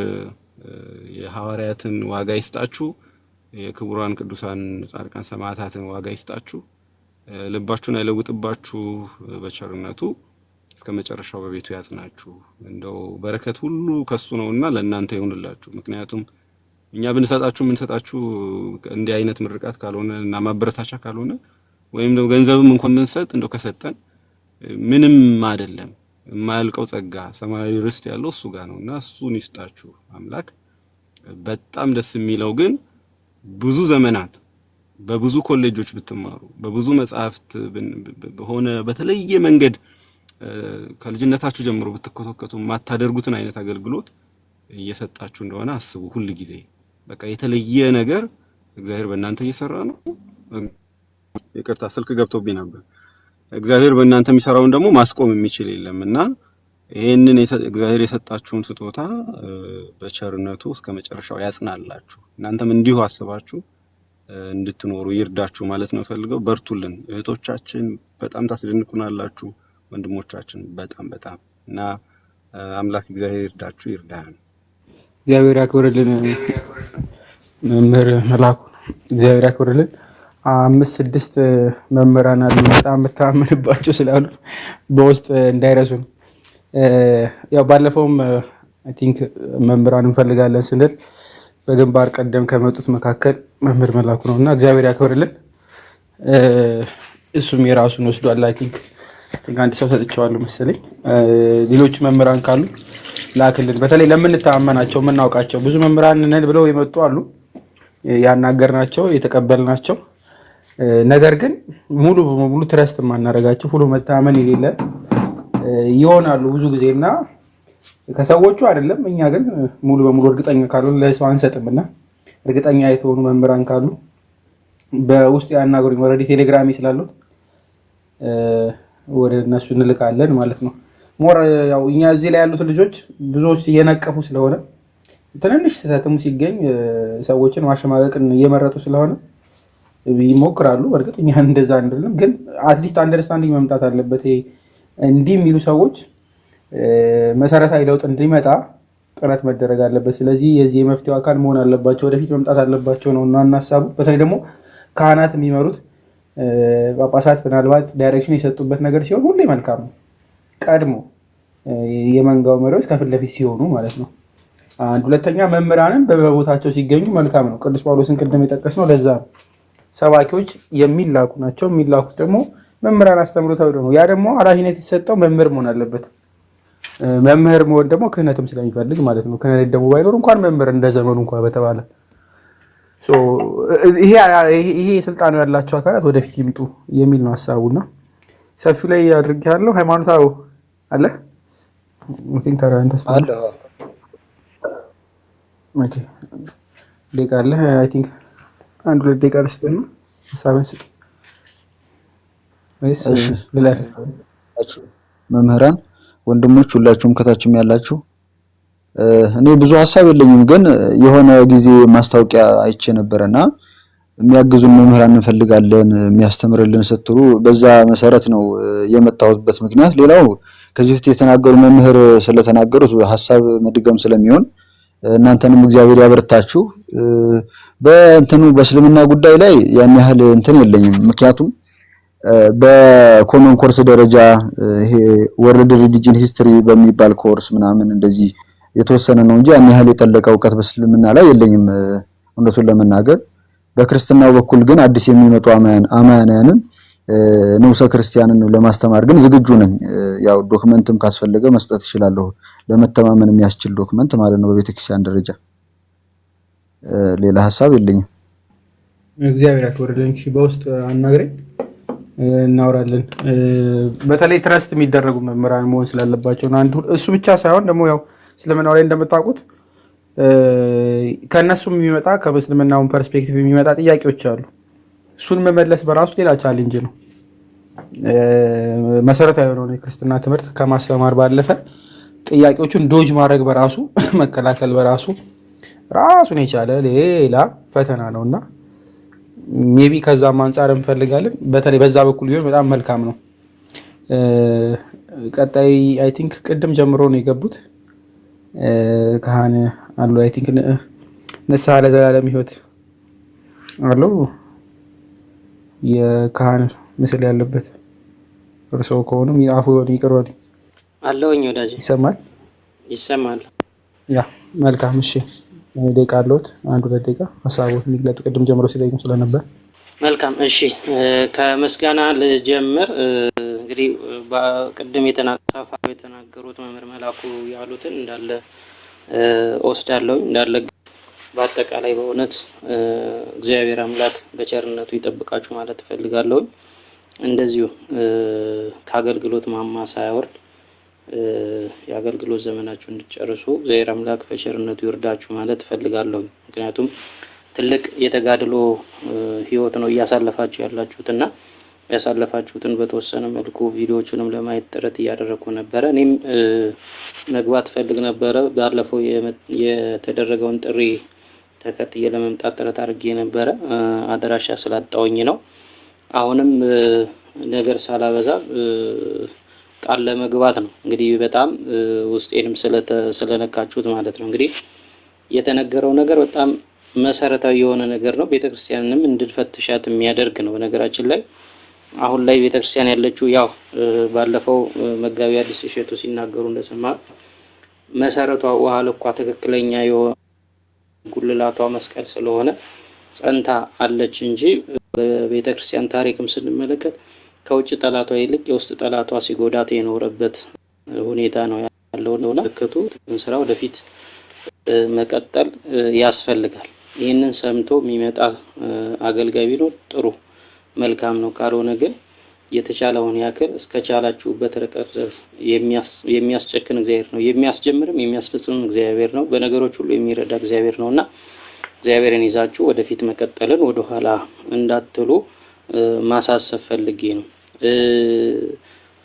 የሐዋርያትን ዋጋ ይስጣችሁ፣ የክቡራን ቅዱሳን ጻድቃን ሰማዕታትን ዋጋ ይስጣችሁ፣ ልባችሁን አይለውጥባችሁ፣ በቸርነቱ እስከመጨረሻው በቤቱ ያጽናችሁ። እንደው በረከት ሁሉ ከሱ ነውና ለእናንተ ይሁንላችሁ። ምክንያቱም እኛ ብንሰጣችሁ ምንሰጣችሁ እንዲህ አይነት ምርቃት ካልሆነ እና ማበረታቻ ካልሆነ ወይም ደግሞ ገንዘብም እንኳን ብንሰጥ እንደው ከሰጠን ምንም አይደለም። የማያልቀው ጸጋ ሰማያዊ ርስት ያለው እሱ ጋር ነውና እሱን ይስጣችሁ አምላክ። በጣም ደስ የሚለው ግን ብዙ ዘመናት በብዙ ኮሌጆች ብትማሩ በብዙ መጽሐፍት በሆነ በተለየ መንገድ ከልጅነታችሁ ጀምሮ ብትከተከቱ ማታደርጉትን አይነት አገልግሎት እየሰጣችሁ እንደሆነ አስቡ። ሁሉ ጊዜ በቃ የተለየ ነገር እግዚአብሔር በእናንተ እየሰራ ነው። ይቅርታ ስልክ ገብቶብኝ ነበር። እግዚአብሔር በእናንተ የሚሰራውን ደግሞ ማስቆም የሚችል የለምና ይሄንን እግዚአብሔር የሰጣችሁን ስጦታ በቸርነቱ እስከመጨረሻው ያጽናላችሁ። እናንተም እንዲሁ አስባችሁ እንድትኖሩ ይርዳችሁ ማለት ነው ፈልገው። በርቱልን እህቶቻችን፣ በጣም ታስደንቁናላችሁ። ወንድሞቻችን በጣም በጣም እና አምላክ እግዚአብሔር ይርዳችሁ ይርዳን። እግዚአብሔር ያክብርልን። መምህር መላኩ እግዚአብሔር ያክብርልን። 5-6 መምህራን አሉ በጣም የምታምንባቸው ስላሉ በውስጥ እንዳይረሱን። ያው ባለፈውም አይ ቲንክ መምህራን እንፈልጋለን ስንል በግንባር ቀደም ከመጡት መካከል መምህር መላኩ ነውና እግዚአብሔር ያክብርልን። እሱም የራሱን ወስዷል። አይ ቲንክ አንድ ሰው ሰጥቼዋለሁ መሰለኝ። ሌሎች መምህራን ካሉ ላክልን። በተለይ ለምንተማመናቸው የምናውቃቸው ብዙ መምህራን ነን ብለው የመጡ አሉ፣ ያናገርናቸው የተቀበልናቸው፣ ነገር ግን ሙሉ በሙሉ ትረስት የማናደርጋቸው ሁሉ መተማመን የሌለ ይሆናሉ ብዙ ጊዜና ከሰዎቹ አይደለም። እኛ ግን ሙሉ በሙሉ እርግጠኛ ካልሆነ ለሰው አንሰጥምና እርግጠኛ የተሆኑ መምህራን ካሉ በውስጥ ያናገሩኝ። ወረዲ ቴሌግራሚ ስላሉት ወደ እነሱ እንልካለን ማለት ነው። ሞር ያው እኛ እዚህ ላይ ያሉት ልጆች ብዙዎች እየነቀፉ ስለሆነ ትንንሽ ስህተትም ሲገኝ ሰዎችን ማሸማቀቅን እየመረጡ ስለሆነ ይሞክራሉ። በእርግጥ እኛ እንደዛ አይደለም፣ ግን አትሊስት አንደርስታንዲንግ መምጣት አለበት። እንዲህ የሚሉ ሰዎች መሰረታዊ ለውጥ እንዲመጣ ጥረት መደረግ አለበት። ስለዚህ የዚህ የመፍትሄው አካል መሆን አለባቸው፣ ወደፊት መምጣት አለባቸው ነው እና እናሳቡ። በተለይ ደግሞ ካህናት የሚመሩት ጳጳሳት ምናልባት ዳይሬክሽን የሰጡበት ነገር ሲሆን ሁሌ መልካም ነው። ቀድሞ የመንጋው መሪዎች ከፊት ለፊት ሲሆኑ ማለት ነው። አንድ ሁለተኛ መምህራንም በቦታቸው ሲገኙ መልካም ነው። ቅዱስ ጳውሎስን ቅድም የጠቀስነው ለዛ ነው። ሰባኪዎች የሚላኩ ናቸው። የሚላኩት ደግሞ መምህራን አስተምሮ ተብሎ ነው። ያ ደግሞ ኃላፊነት የተሰጠው መምህር መሆን አለበት። መምህር መሆን ደግሞ ክህነትም ስለሚፈልግ ማለት ነው። ክህነት ደግሞ ባይኖር እንኳን መምህር እንደ ዘመኑ እንኳን በተባለ ይሄ ስልጣኑ ያላቸው አካላት ወደፊት ይምጡ የሚል ነው ሀሳቡና ሰፊው ላይ አድርጌያለሁ። ሃይማኖታው አለ ሙቲን ተራንተስ አለ ኦኬ ደቃለ አይ ቲንክ አንድ ሁለት ደቂቃ ልስጥና ሀሳብን ስጥ ወይስ መምህራን ወንድሞች ሁላችሁም ከታችም ያላችሁ እኔ ብዙ ሀሳብ የለኝም፣ ግን የሆነ ጊዜ ማስታወቂያ አይቼ ነበርና የሚያግዙን መምህራን እንፈልጋለን የሚያስተምርልን ስትሉ በዛ መሰረት ነው የመጣሁበት ምክንያት። ሌላው ከዚህ በፊት የተናገሩ መምህር ስለተናገሩት ሀሳብ መድገም ስለሚሆን እናንተንም እግዚአብሔር ያበርታችሁ። በእንትኑ በእስልምና ጉዳይ ላይ ያን ያህል እንትን የለኝም፣ ምክንያቱም በኮመን ኮርስ ደረጃ ይሄ ወርልድ ሪሊጅን ሂስትሪ በሚባል ኮርስ ምናምን እንደዚህ የተወሰነ ነው እንጂ ያን ያህል የጠለቀ እውቀት በእስልምና ላይ የለኝም እውነቱን ለመናገር። በክርስትናው በኩል ግን አዲስ የሚመጡ አማያንን ንዑሰ ክርስቲያንን ለማስተማር ግን ዝግጁ ነኝ። ያው ዶክመንትም ካስፈለገ መስጠት እችላለሁ፣ ለመተማመን የሚያስችል ዶክመንት ማለት ነው በቤተክርስቲያን ደረጃ። ሌላ ሀሳብ የለኝም። እግዚአብሔር ያክብርልኝ። በውስጥ አናግረኝ እናወራለን። በተለይ ትረስት የሚደረጉ መምህራን መሆን ስላለባቸው ነው። አንዱ እሱ ብቻ ሳይሆን ደግሞ ያው እስልምናው ላይ እንደምታውቁት ከእነሱም የሚመጣ ከእስልምናውን ፐርስፔክቲቭ የሚመጣ ጥያቄዎች አሉ። እሱን መመለስ በራሱ ሌላ ቻሌንጅ ነው። መሰረታዊ የሆነውን የክርስትና ትምህርት ከማስተማር ባለፈ ጥያቄዎቹን ዶጅ ማድረግ በራሱ መከላከል በራሱ ራሱን የቻለ ሌላ ፈተና ነው እና ሜቢ ከዛም አንጻር እንፈልጋለን። በተለይ በዛ በኩል ቢሆን በጣም መልካም ነው። ቀጣይ አይ ቲንክ ቅድም ጀምሮ ነው የገቡት ካህን አሉ። አይ ቲንክ ንስሐ ለዘላለም ሕይወት አሉ። የካህን ምስል ያለበት እርስዎ ከሆኑም አፉ ይቅር በሉኝ አለውኝ። ወዳጅ ይሰማል? ይሰማል። ያ መልካም። እሺ ደቂቃ አለዎት? አንድ ሁለት ደቂቃ ሀሳቦት የሚግለጡ ቅድም ጀምሮ ሲጠይቁ ስለነበር መልካም። እሺ ከምስጋና ልጀምር። እንግዲህ ቅድም የተናገሩት መምህር መላኩ ያሉትን እንዳለ ወስዳለሁ። እንዳለ በአጠቃላይ በእውነት እግዚአብሔር አምላክ በቸርነቱ ይጠብቃችሁ ማለት እፈልጋለሁ። እንደዚሁ ከአገልግሎት ማማ ሳያወርድ የአገልግሎት ዘመናችሁ እንድትጨርሱ እግዚአብሔር አምላክ በቸርነቱ ይርዳችሁ ማለት እፈልጋለሁ። ምክንያቱም ትልቅ የተጋድሎ ህይወት ነው እያሳለፋችሁ ያላችሁትና ያሳለፋችሁትን በተወሰነ መልኩ ቪዲዮዎቹንም ለማየት ጥረት እያደረኩ ነበረ። እኔም መግባት ፈልግ ነበረ። ባለፈው የተደረገውን ጥሪ ተከትዬ ለመምጣት ጥረት አድርጌ ነበረ። አድራሻ ስላጣውኝ ነው። አሁንም ነገር ሳላበዛ ቃል ለመግባት ነው። እንግዲህ በጣም ውስጤንም ስለነካችሁት ማለት ነው። እንግዲህ የተነገረው ነገር በጣም መሰረታዊ የሆነ ነገር ነው። ቤተክርስቲያንንም እንድንፈትሻት የሚያደርግ ነው። በነገራችን ላይ አሁን ላይ ቤተክርስቲያን ያለችው ያው ባለፈው መጋቢ አዲስ እሸቱ ሲናገሩ እንደሰማ መሰረቷ ውሃ ልኳ ትክክለኛ የሆነ ጉልላቷ መስቀል ስለሆነ ጸንታ አለች እንጂ በቤተክርስቲያን ታሪክም ስንመለከት ከውጭ ጠላቷ ይልቅ የውስጥ ጠላቷ ሲጎዳት የኖረበት ሁኔታ ነው ያለው ነውና ለከቱ ስራ ወደፊት መቀጠል ያስፈልጋል። ይህንን ሰምቶ የሚመጣ አገልጋይ ቢኖር ጥሩ መልካም ነው። ካልሆነ ግን የተቻለውን ያክል እስከቻላችሁበት ርቀት የሚያስጨክን እግዚአብሔር ነው። የሚያስጀምርም የሚያስፈጽም እግዚአብሔር ነው። በነገሮች ሁሉ የሚረዳ እግዚአብሔር ነውና እግዚአብሔርን ይዛችሁ ወደፊት መቀጠልን ወደ ኋላ እንዳትሉ ማሳሰብ ፈልጌ ነው።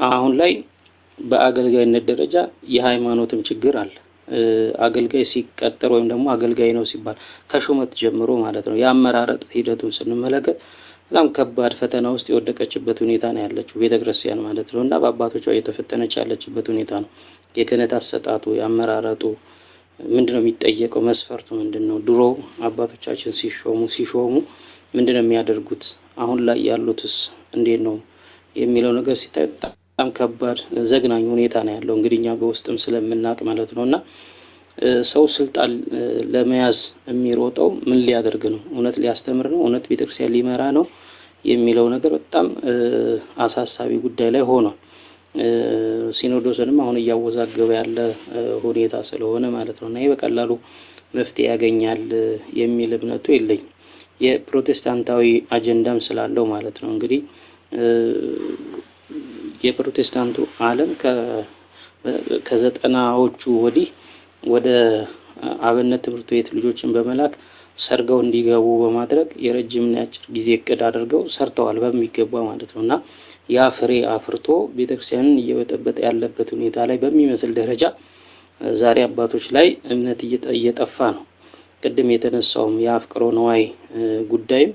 አሁን ላይ በአገልጋይነት ደረጃ የሃይማኖትም ችግር አለ። አገልጋይ ሲቀጠር ወይም ደግሞ አገልጋይ ነው ሲባል ከሹመት ጀምሮ ማለት ነው የአመራረጥ ሂደቱን ስንመለከት በጣም ከባድ ፈተና ውስጥ የወደቀችበት ሁኔታ ነው ያለችው ቤተክርስቲያን ማለት ነው እና በአባቶቿ እየተፈተነች ያለችበት ሁኔታ ነው። የክህነት አሰጣጡ የአመራረጡ ምንድነው የሚጠየቀው? መስፈርቱ ምንድነው? ድሮ አባቶቻችን ሲሾሙ ምንድነው የሚያደርጉት? አሁን ላይ ያሉትስ እንዴት ነው የሚለው ነገር ሲታይ በጣም ከባድ ዘግናኝ ሁኔታ ነው ያለው። እንግዲህ እኛ በውስጥም ስለምናቅ ማለት ነውና ሰው ስልጣን ለመያዝ የሚሮጠው ምን ሊያደርግ ነው? እውነት ሊያስተምር ነው? እውነት ቤተክርስቲያን ሊመራ ነው የሚለው ነገር በጣም አሳሳቢ ጉዳይ ላይ ሆኗል። ሲኖዶስንም አሁን እያወዛገበ ያለ ሁኔታ ስለሆነ ማለት ነውና ይሄ በቀላሉ መፍትሄ ያገኛል የሚል እምነቱ የለኝም። የፕሮቴስታንታዊ አጀንዳም ስላለው ማለት ነው። እንግዲህ የፕሮቴስታንቱ ዓለም ከዘጠናዎቹ ወዲህ ወደ አብነት ትምህርት ቤት ልጆችን በመላክ ሰርገው እንዲገቡ በማድረግ የረጅምና የአጭር ጊዜ እቅድ አድርገው ሰርተዋል በሚገባ ማለት ነውና ያ ፍሬ አፍርቶ ቤተክርስቲያንን እየበጠበጠ ያለበት ሁኔታ ላይ በሚመስል ደረጃ ዛሬ አባቶች ላይ እምነት እየጠፋ ነው። ቅድም የተነሳውም የአፍቅሮ ነዋይ ጉዳይም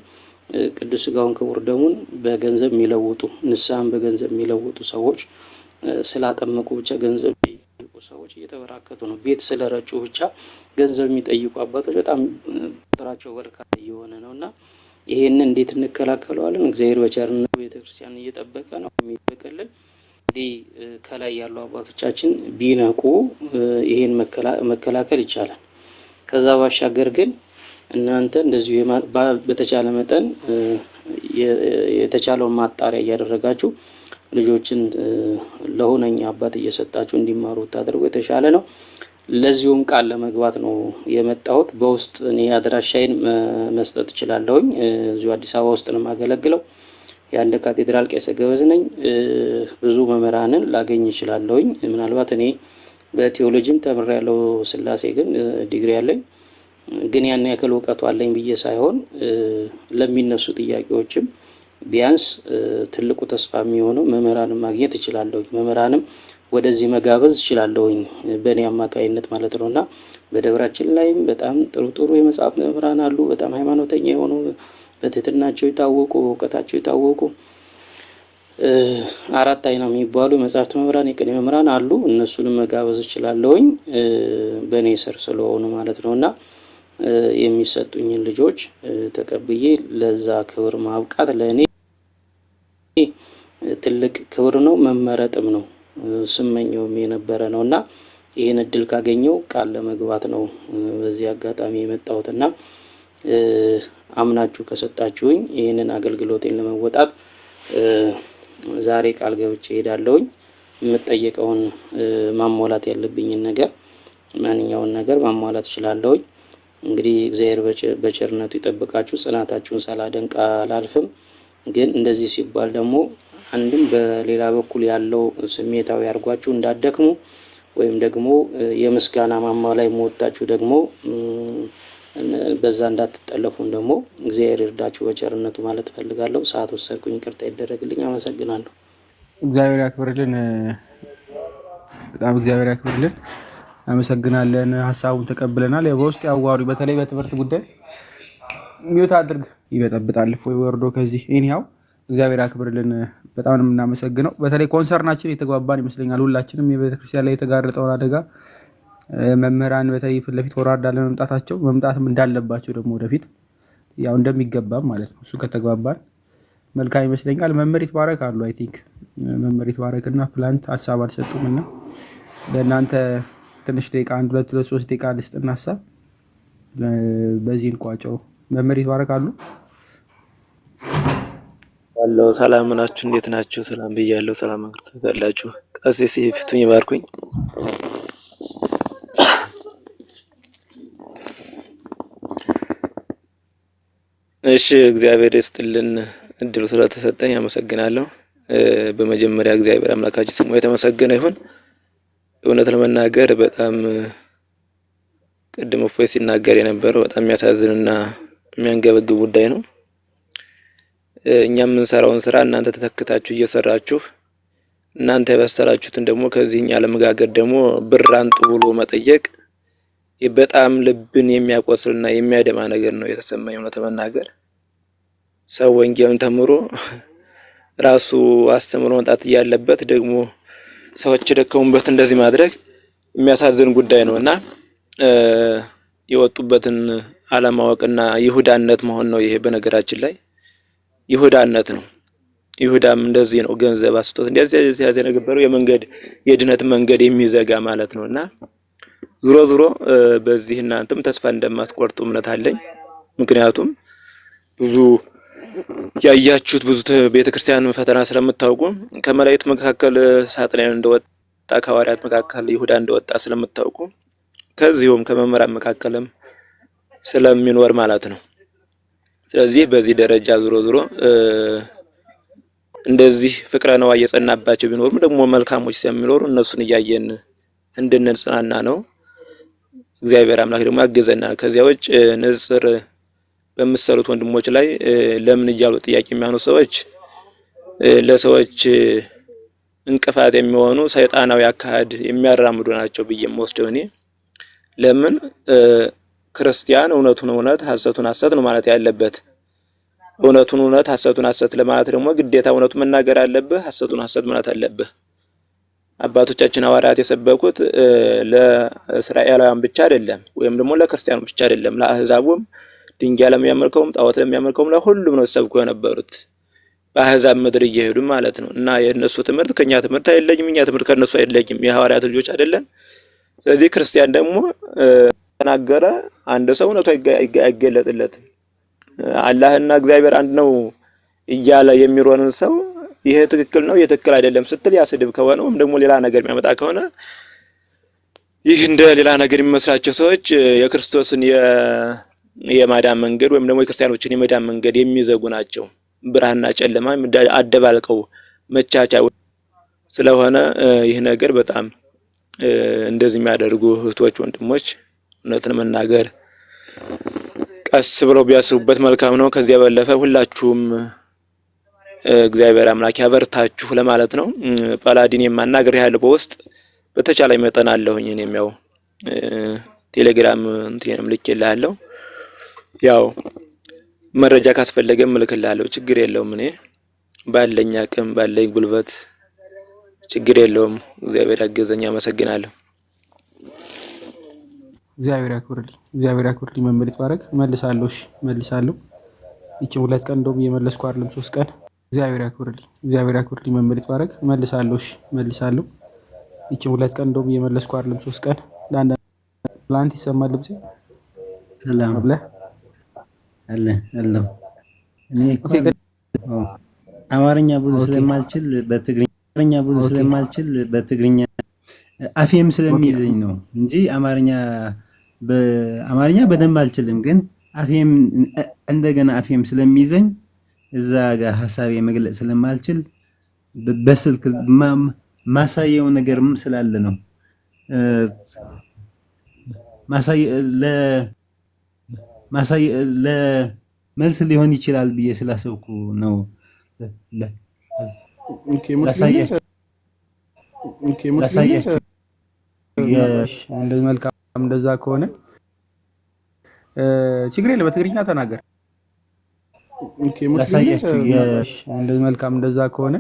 ቅዱስ ሥጋውን ክቡር ደሙን በገንዘብ የሚለውጡ ንስሐን በገንዘብ የሚለውጡ ሰዎች ስላጠመቁ ብቻ ገንዘብ የሚጠይቁ ሰዎች እየተበራከቱ ነው። ቤት ስለረጩ ብቻ ገንዘብ የሚጠይቁ አባቶች በጣም ቁጥራቸው በርካታ እየሆነ ነውና ይሄንን እንዴት እንከላከለዋለን? እግዚአብሔር በቸርነቱ ቤተክርስቲያን እየጠበቀ ነው የሚጠበቀልን። እንግዲህ ከላይ ያሉ አባቶቻችን ቢነቁ ይሄን መከላከል ይቻላል። ከዛ ባሻገር ግን እናንተ እንደዚሁ በተቻለ መጠን የተቻለውን ማጣሪያ እያደረጋችሁ ልጆችን ለሆነኛ አባት እየሰጣችሁ እንዲማሩ ታደርጉ የተሻለ ነው። ለዚሁም ቃል ለመግባት ነው የመጣሁት። በውስጥ እኔ አድራሻዬን መስጠት እችላለሁኝ። እዚሁ አዲስ አበባ ውስጥ ነው የማገለግለው። የአንድ ካቴድራል ቄሰ ገበዝ ነኝ። ብዙ መምህራንን ላገኝ እችላለሁኝ። ምናልባት እኔ በቴዎሎጂም ተምሬያለሁ፣ ስላሴ ግን ዲግሪ አለኝ። ግን ያን ያክል እውቀቱ አለኝ ብዬ ሳይሆን ለሚነሱ ጥያቄዎችም ቢያንስ ትልቁ ተስፋ የሚሆነው መምህራንን ማግኘት እችላለሁኝ። መምህራንም ወደዚህ መጋበዝ እችላለሁኝ በእኔ አማካይነት ማለት ነውና በደብራችን ላይም በጣም ጥሩ ጥሩ የመጽሐፍ መምህራን አሉ። በጣም ሃይማኖተኛ የሆኑ በትህትናቸው የታወቁ በእውቀታቸው የታወቁ አራት አይና የሚባሉ የመጽሐፍት መምህራን የቅኔ መምህራን አሉ። እነሱንም መጋበዝ እችላለሁኝ በእኔ ስር ስለሆኑ ማለት ነውና የሚሰጡኝን ልጆች ተቀብዬ ለዛ ክብር ማብቃት ለእኔ ትልቅ ክብር ነው፣ መመረጥም ነው፣ ስመኘውም የነበረ ነውና ይህን እድል ካገኘው ቃል ለመግባት ነው በዚህ አጋጣሚ የመጣሁትና አምናችሁ ከሰጣችሁኝ ይህንን አገልግሎቴን ለመወጣት ዛሬ ቃል ገብቼ ሄዳለሁኝ። የምጠየቀውን ማሟላት ያለብኝን ነገር ማንኛውን ነገር ማሟላት እችላለሁኝ። እንግዲህ እግዚአብሔር በቸርነቱ ይጠብቃችሁ። ጽናታችሁን ሳላደንቅ አላልፍም። ግን እንደዚህ ሲባል ደግሞ አንድም በሌላ በኩል ያለው ስሜታዊ አድርጓችሁ እንዳደክሙ ወይም ደግሞ የምስጋና ማማ ላይ ሞታችሁ ደግሞ በዛ እንዳትጠለፉን ደግሞ እግዚአብሔር ይርዳችሁ በቸርነቱ ማለት ፈልጋለሁ። ሰዓት ወሰድኩኝ፣ ይቅርታ ይደረግልኝ። አመሰግናለሁ። እግዚአብሔር ያክብርልን። በጣም እግዚአብሔር ያክብርልን። አመሰግናለን። ሀሳቡን ተቀብለናል። በውስጥ ያዋሩ በተለይ በትምህርት ጉዳይ ሚውት አድርግ ይበጠብጣል ወይ ወርዶ ከዚህ ኢኒያው እግዚአብሔር ያክብርልን። በጣም ነው የምናመሰግነው። በተለይ ኮንሰርናችን የተግባባን ይመስለኛል። ሁላችንም የቤተክርስቲያን ላይ የተጋረጠውን አደጋ መምህራን በተለይ ፊት ለፊት ወራዳ ለመምጣታቸው መምጣትም እንዳለባቸው ደግሞ ወደፊት ያው እንደሚገባም ማለት ነው። እሱ ከተግባባን መልካም ይመስለኛል። መምህር ይትባረክ አሉ። አይ ቲንክ መምህር ይትባረክና ፕላንት ሀሳብ አልሰጡም እና ለእናንተ ትንሽ ደቂቃ 1 2 3 ደቂቃ ልስጥና ሀሳብ በዚህ እንቋጨው። መምህር ይትባረክ አሉ። አለው ሰላም ናችሁ? እንዴት ናችሁ? ሰላም ብያለሁ። ሰላም አክርታላችሁ። ቀሲስ ይፍቱኝ ይባርኩኝ። እሺ እግዚአብሔር ይስጥልን እድሉ ስለተሰጠኝ አመሰግናለሁ። በመጀመሪያ እግዚአብሔር አምላካችን ስሙ የተመሰገነ ይሁን። እውነት ለመናገር በጣም ቅድም እፎይ ሲናገር የነበረው በጣም የሚያሳዝንና የሚያንገበግብ ጉዳይ ነው። እኛም የምንሰራውን ስራ እናንተ ተተክታችሁ እየሰራችሁ እናንተ የበሰላችሁትን ደግሞ ከዚህኛ ለመጋገር ደግሞ ብር አንጡ ብሎ መጠየቅ በጣም ልብን የሚያቆስልና የሚያደማ ነገር ነው የተሰማኝ። እውነት ለመናገር ሰው ወንጌልን ተምሮ ራሱ አስተምሮ መጣት ያለበት ደግሞ ሰዎች ደከሙበት እንደዚህ ማድረግ የሚያሳዝን ጉዳይ ነውና የወጡበትን አለማወቅና ይሁዳነት መሆን ነው። ይሄ በነገራችን ላይ ይሁዳነት ነው። ይሁዳም እንደዚህ ነው። ገንዘብ አስጦት እንደዚህ ያዘነገበረው የድነት መንገድ የሚዘጋ ማለት ነውና ዙሮ በዚህ እናንተም ተስፋ እንደማትቆርጡ እምነት አለኝ። ምክንያቱም ብዙ ያያችሁት ብዙ ቤተክርስቲያን ፈተና ስለምታውቁ ከመላእክት መካከል ሳጥናኤል እንደወጣ ከሐዋርያት መካከል ይሁዳ እንደወጣ ስለምታውቁ ከዚሁም ከመምህራን መካከልም ስለሚኖር ማለት ነው። ስለዚህ በዚህ ደረጃ ዙሮ እንደዚህ ፍቅረ ነዋይ የጸናባቸው ቢኖርም ደግሞ መልካሞች ስለሚኖሩ እነሱን እያየን እንድንጽናና ነው። እግዚአብሔር አምላክ ደግሞ ያገዘናል። ከዚያ ውጭ ንጽር በመሰሉት ወንድሞች ላይ ለምን እያሉ ጥያቄ የሚያኑ ሰዎች ለሰዎች እንቅፋት የሚሆኑ ሰይጣናዊ አካሄድ የሚያራምዱ ናቸው ብዬ የምወስደው እኔ። ለምን ክርስቲያን እውነቱን እውነት ሐሰቱን ሐሰት ነው ማለት ያለበት። እውነቱን እውነት ሐሰቱን ሐሰት ለማለት ደግሞ ግዴታ እውነቱን መናገር አለብህ፣ ሐሰቱን ሐሰት ማለት አለብህ። አባቶቻችን ሐዋርያት የሰበኩት ለእስራኤላውያን ብቻ አይደለም፣ ወይም ደግሞ ለክርስቲያኖች ብቻ አይደለም፣ ለአህዛቡም ድንጋይ ለሚያመልከውም ጣዖት ለሚያመልከውም ለሁሉም ነው ሲሰብኩ የነበሩት በአሕዛብ ምድር እየሄዱ ማለት ነው። እና የእነሱ ትምህርት ከኛ ትምህርት አይለይም፣ እኛ ትምህርት ከእነሱ አይለይም። የሐዋርያት ልጆች አይደለን። ስለዚህ ክርስቲያን ደግሞ ተናገረ አንድ ሰው እውነቱ አይገለጥለትም። አላህና እግዚአብሔር አንድ ነው እያለ የሚሮንን ሰው ይሄ ትክክል ነው የትክክል አይደለም ስትል ያስድብ ከሆነ ወይም ደግሞ ሌላ ነገር የሚያመጣ ከሆነ ይህ እንደ ሌላ ነገር የሚመስላቸው ሰዎች የክርስቶስን የማዳን መንገድ ወይም ደግሞ የክርስቲያኖችን የመዳን መንገድ የሚዘጉ ናቸው። ብርሃንና ጨለማ አደባልቀው መቻቻ ስለሆነ ይህ ነገር በጣም እንደዚህ የሚያደርጉ እህቶች ወንድሞች እውነትን መናገር ቀስ ብለው ቢያስቡበት መልካም ነው። ከዚያ በለፈ ሁላችሁም እግዚአብሔር አምላክ ያበርታችሁ ለማለት ነው። ፓላዲን የማናገር ያለው በውስጥ በተቻለ መጠን አለሁኝ። እኔም ያው ቴሌግራም እንትንም ልኬልሃለሁ። ያው መረጃ ካስፈለገም እልክልሃለሁ። ችግር የለውም። እኔ ባለኝ አቅም ባለኝ ጉልበት ችግር የለውም። እግዚአብሔር ያገዘኝ። አመሰግናለሁ። እግዚአብሔር ያክብርልኝ። እግዚአብሔር ያክብርልኝ። መምህር ይትባረክ። መልሳለሁ። እሺ መልሳለሁ። ይቺ 2 ቀን እንደውም እየመለስኩ አይደለም 3 ቀን። እግዚአብሔር ያክብርልኝ። እግዚአብሔር ያክብርልኝ። መምህር ይትባረክ። መልሳለሁ። እሺ መልሳለሁ። ይቺ 2 ቀን እንደውም እየመለስኩ አይደለም 3 ቀን። ለአንተ ይሰማል ድምጼ? ሰላም አብለ አለ አለው። እኔ እኮ አማርኛ ብዙ ስለማልችል በትግርኛ አፌም ስለሚይዘኝ ነው እንጂ አማርኛ በደንብ አልችልም። ግን አፌም ስለሚይዘኝ እዛ ጋር ሐሳቤ መግለጽ ስለማልችል በስልክ ማሳየው ነገርም ስላለ ነው ለመልስ ሊሆን ይችላል ብዬ ስላሰብኩ ነው። ላሳያችሁ እንደዚህ መልካም። እንደዛ ከሆነ ችግር የለም፣ በትግርኛ ተናገር። ላሳያችሁ እንደዚህ መልካም። እንደዛ ከሆነ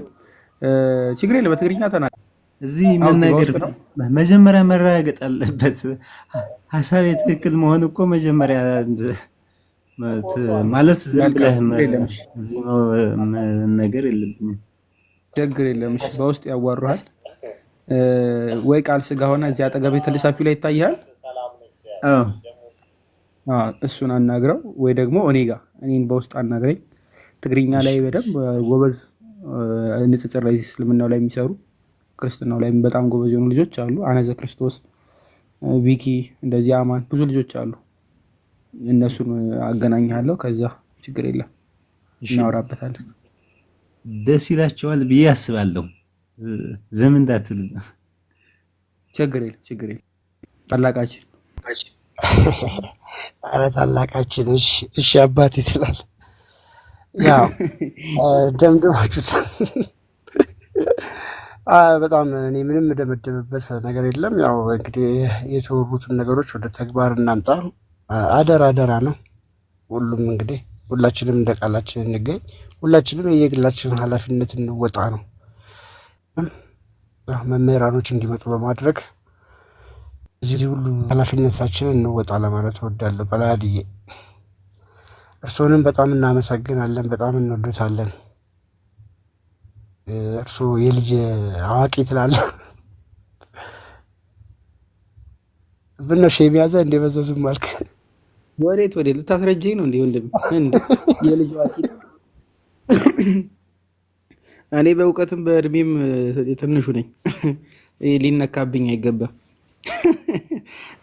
ችግር የለም፣ በትግርኛ ተናገር። እዚህ መናገር መጀመሪያ መረጋገጥ አለበት። ሐሳቤ ትክክል መሆን እኮ መጀመሪያ ማለት ዝም ብለህ እዚህ ነገር የለብኝም። ችግር የለም። እሺ በውስጥ ያዋሩሃል ወይ ቃል ስጋ ሆነ እዚህ አጠገብ የተለሳፊው ላይ ይታያል። እሱን አናግረው ወይ ደግሞ እኔን በውስጥ አናግረኝ። ትግርኛ ላይ በደንብ ጎበዝ ንጽጽር ላይ እስልምናው ላይ የሚሰሩ ክርስትናው ላይ በጣም ጎበዝ የሆኑ ልጆች አሉ። አነዘ ክርስቶስ፣ ቪኪ፣ እንደዚህ አማን ብዙ ልጆች አሉ። እነሱን አገናኝሃለሁ። ከዛ ችግር የለም እናወራበታለን። ደስ ይላቸዋል ብዬ አስባለሁ። ዝም እንዳትል። ችግር የለም። ታላቃችን ኧረ ታላቃችን። እሺ አባቴ ትላለህ። ያው ደምድማችሁታል። በጣም እኔ ምንም የምደመድምበት ነገር የለም። ያው እንግዲህ የተወሩትን ነገሮች ወደ ተግባር እናምጣ። አደራ ነው። ሁሉም እንግዲህ ሁላችንም እንደ ቃላችን እንገኝ፣ ሁላችንም የየግላችንን ኃላፊነት እንወጣ ነው። መምህራኖች እንዲመጡ በማድረግ እዚህ ሁሉ ኃላፊነታችንን እንወጣ ለማለት እወዳለሁ። በላድዬ እርስዎንም በጣም እናመሰግናለን፣ በጣም እንወዱታለን። እርስዎ የልጅ አዋቂ ትላለህ። ምነው ሼም ያዘ እንደ በዘዙም አልክ? ወዴት ልታስረጀኝ ነው እንዴ? ወንድም የልጅ አዋቂ እኔ በእውቀትም በእድሜም ትንሹ ነኝ። ሊነካብኝ አይገባም።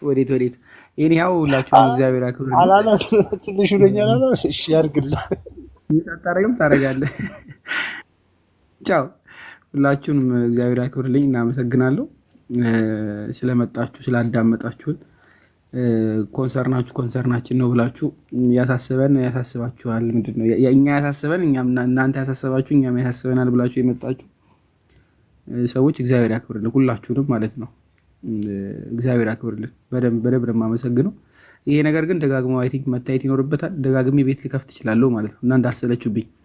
ወዴት ይሄን ያው ሁላችሁም እግዚአብሔር ያክብር። አላላስ ትንሹ ነኝ አላላ። እሺ ያርግልህ። ታረጋም ታረጋለህ። ቻው። ሁላችሁንም እግዚአብሔር ያክብርልኝ። እናመሰግናለሁ ስለመጣችሁ ስላዳመጣችሁን። ኮንሰርናችን ነው ብላችሁ ያሳስባችኋል። ምንድነው እኛ ያሳስበን እናንተ ያሳስባችሁ እኛም ያሳስበናል ብላችሁ የመጣችሁ ሰዎች እግዚአብሔር ያክብርልን፣ ሁላችሁንም ማለት ነው። እግዚአብሔር ያክብርልን። በደንብ የማመሰግነው። ይሄ ነገር ግን ደጋግሞ አይ ቲንክ መታየት ይኖርበታል። ደጋግሜ ቤት ልከፍት እችላለሁ ማለት ነው እና እንዳሰለችሁብኝ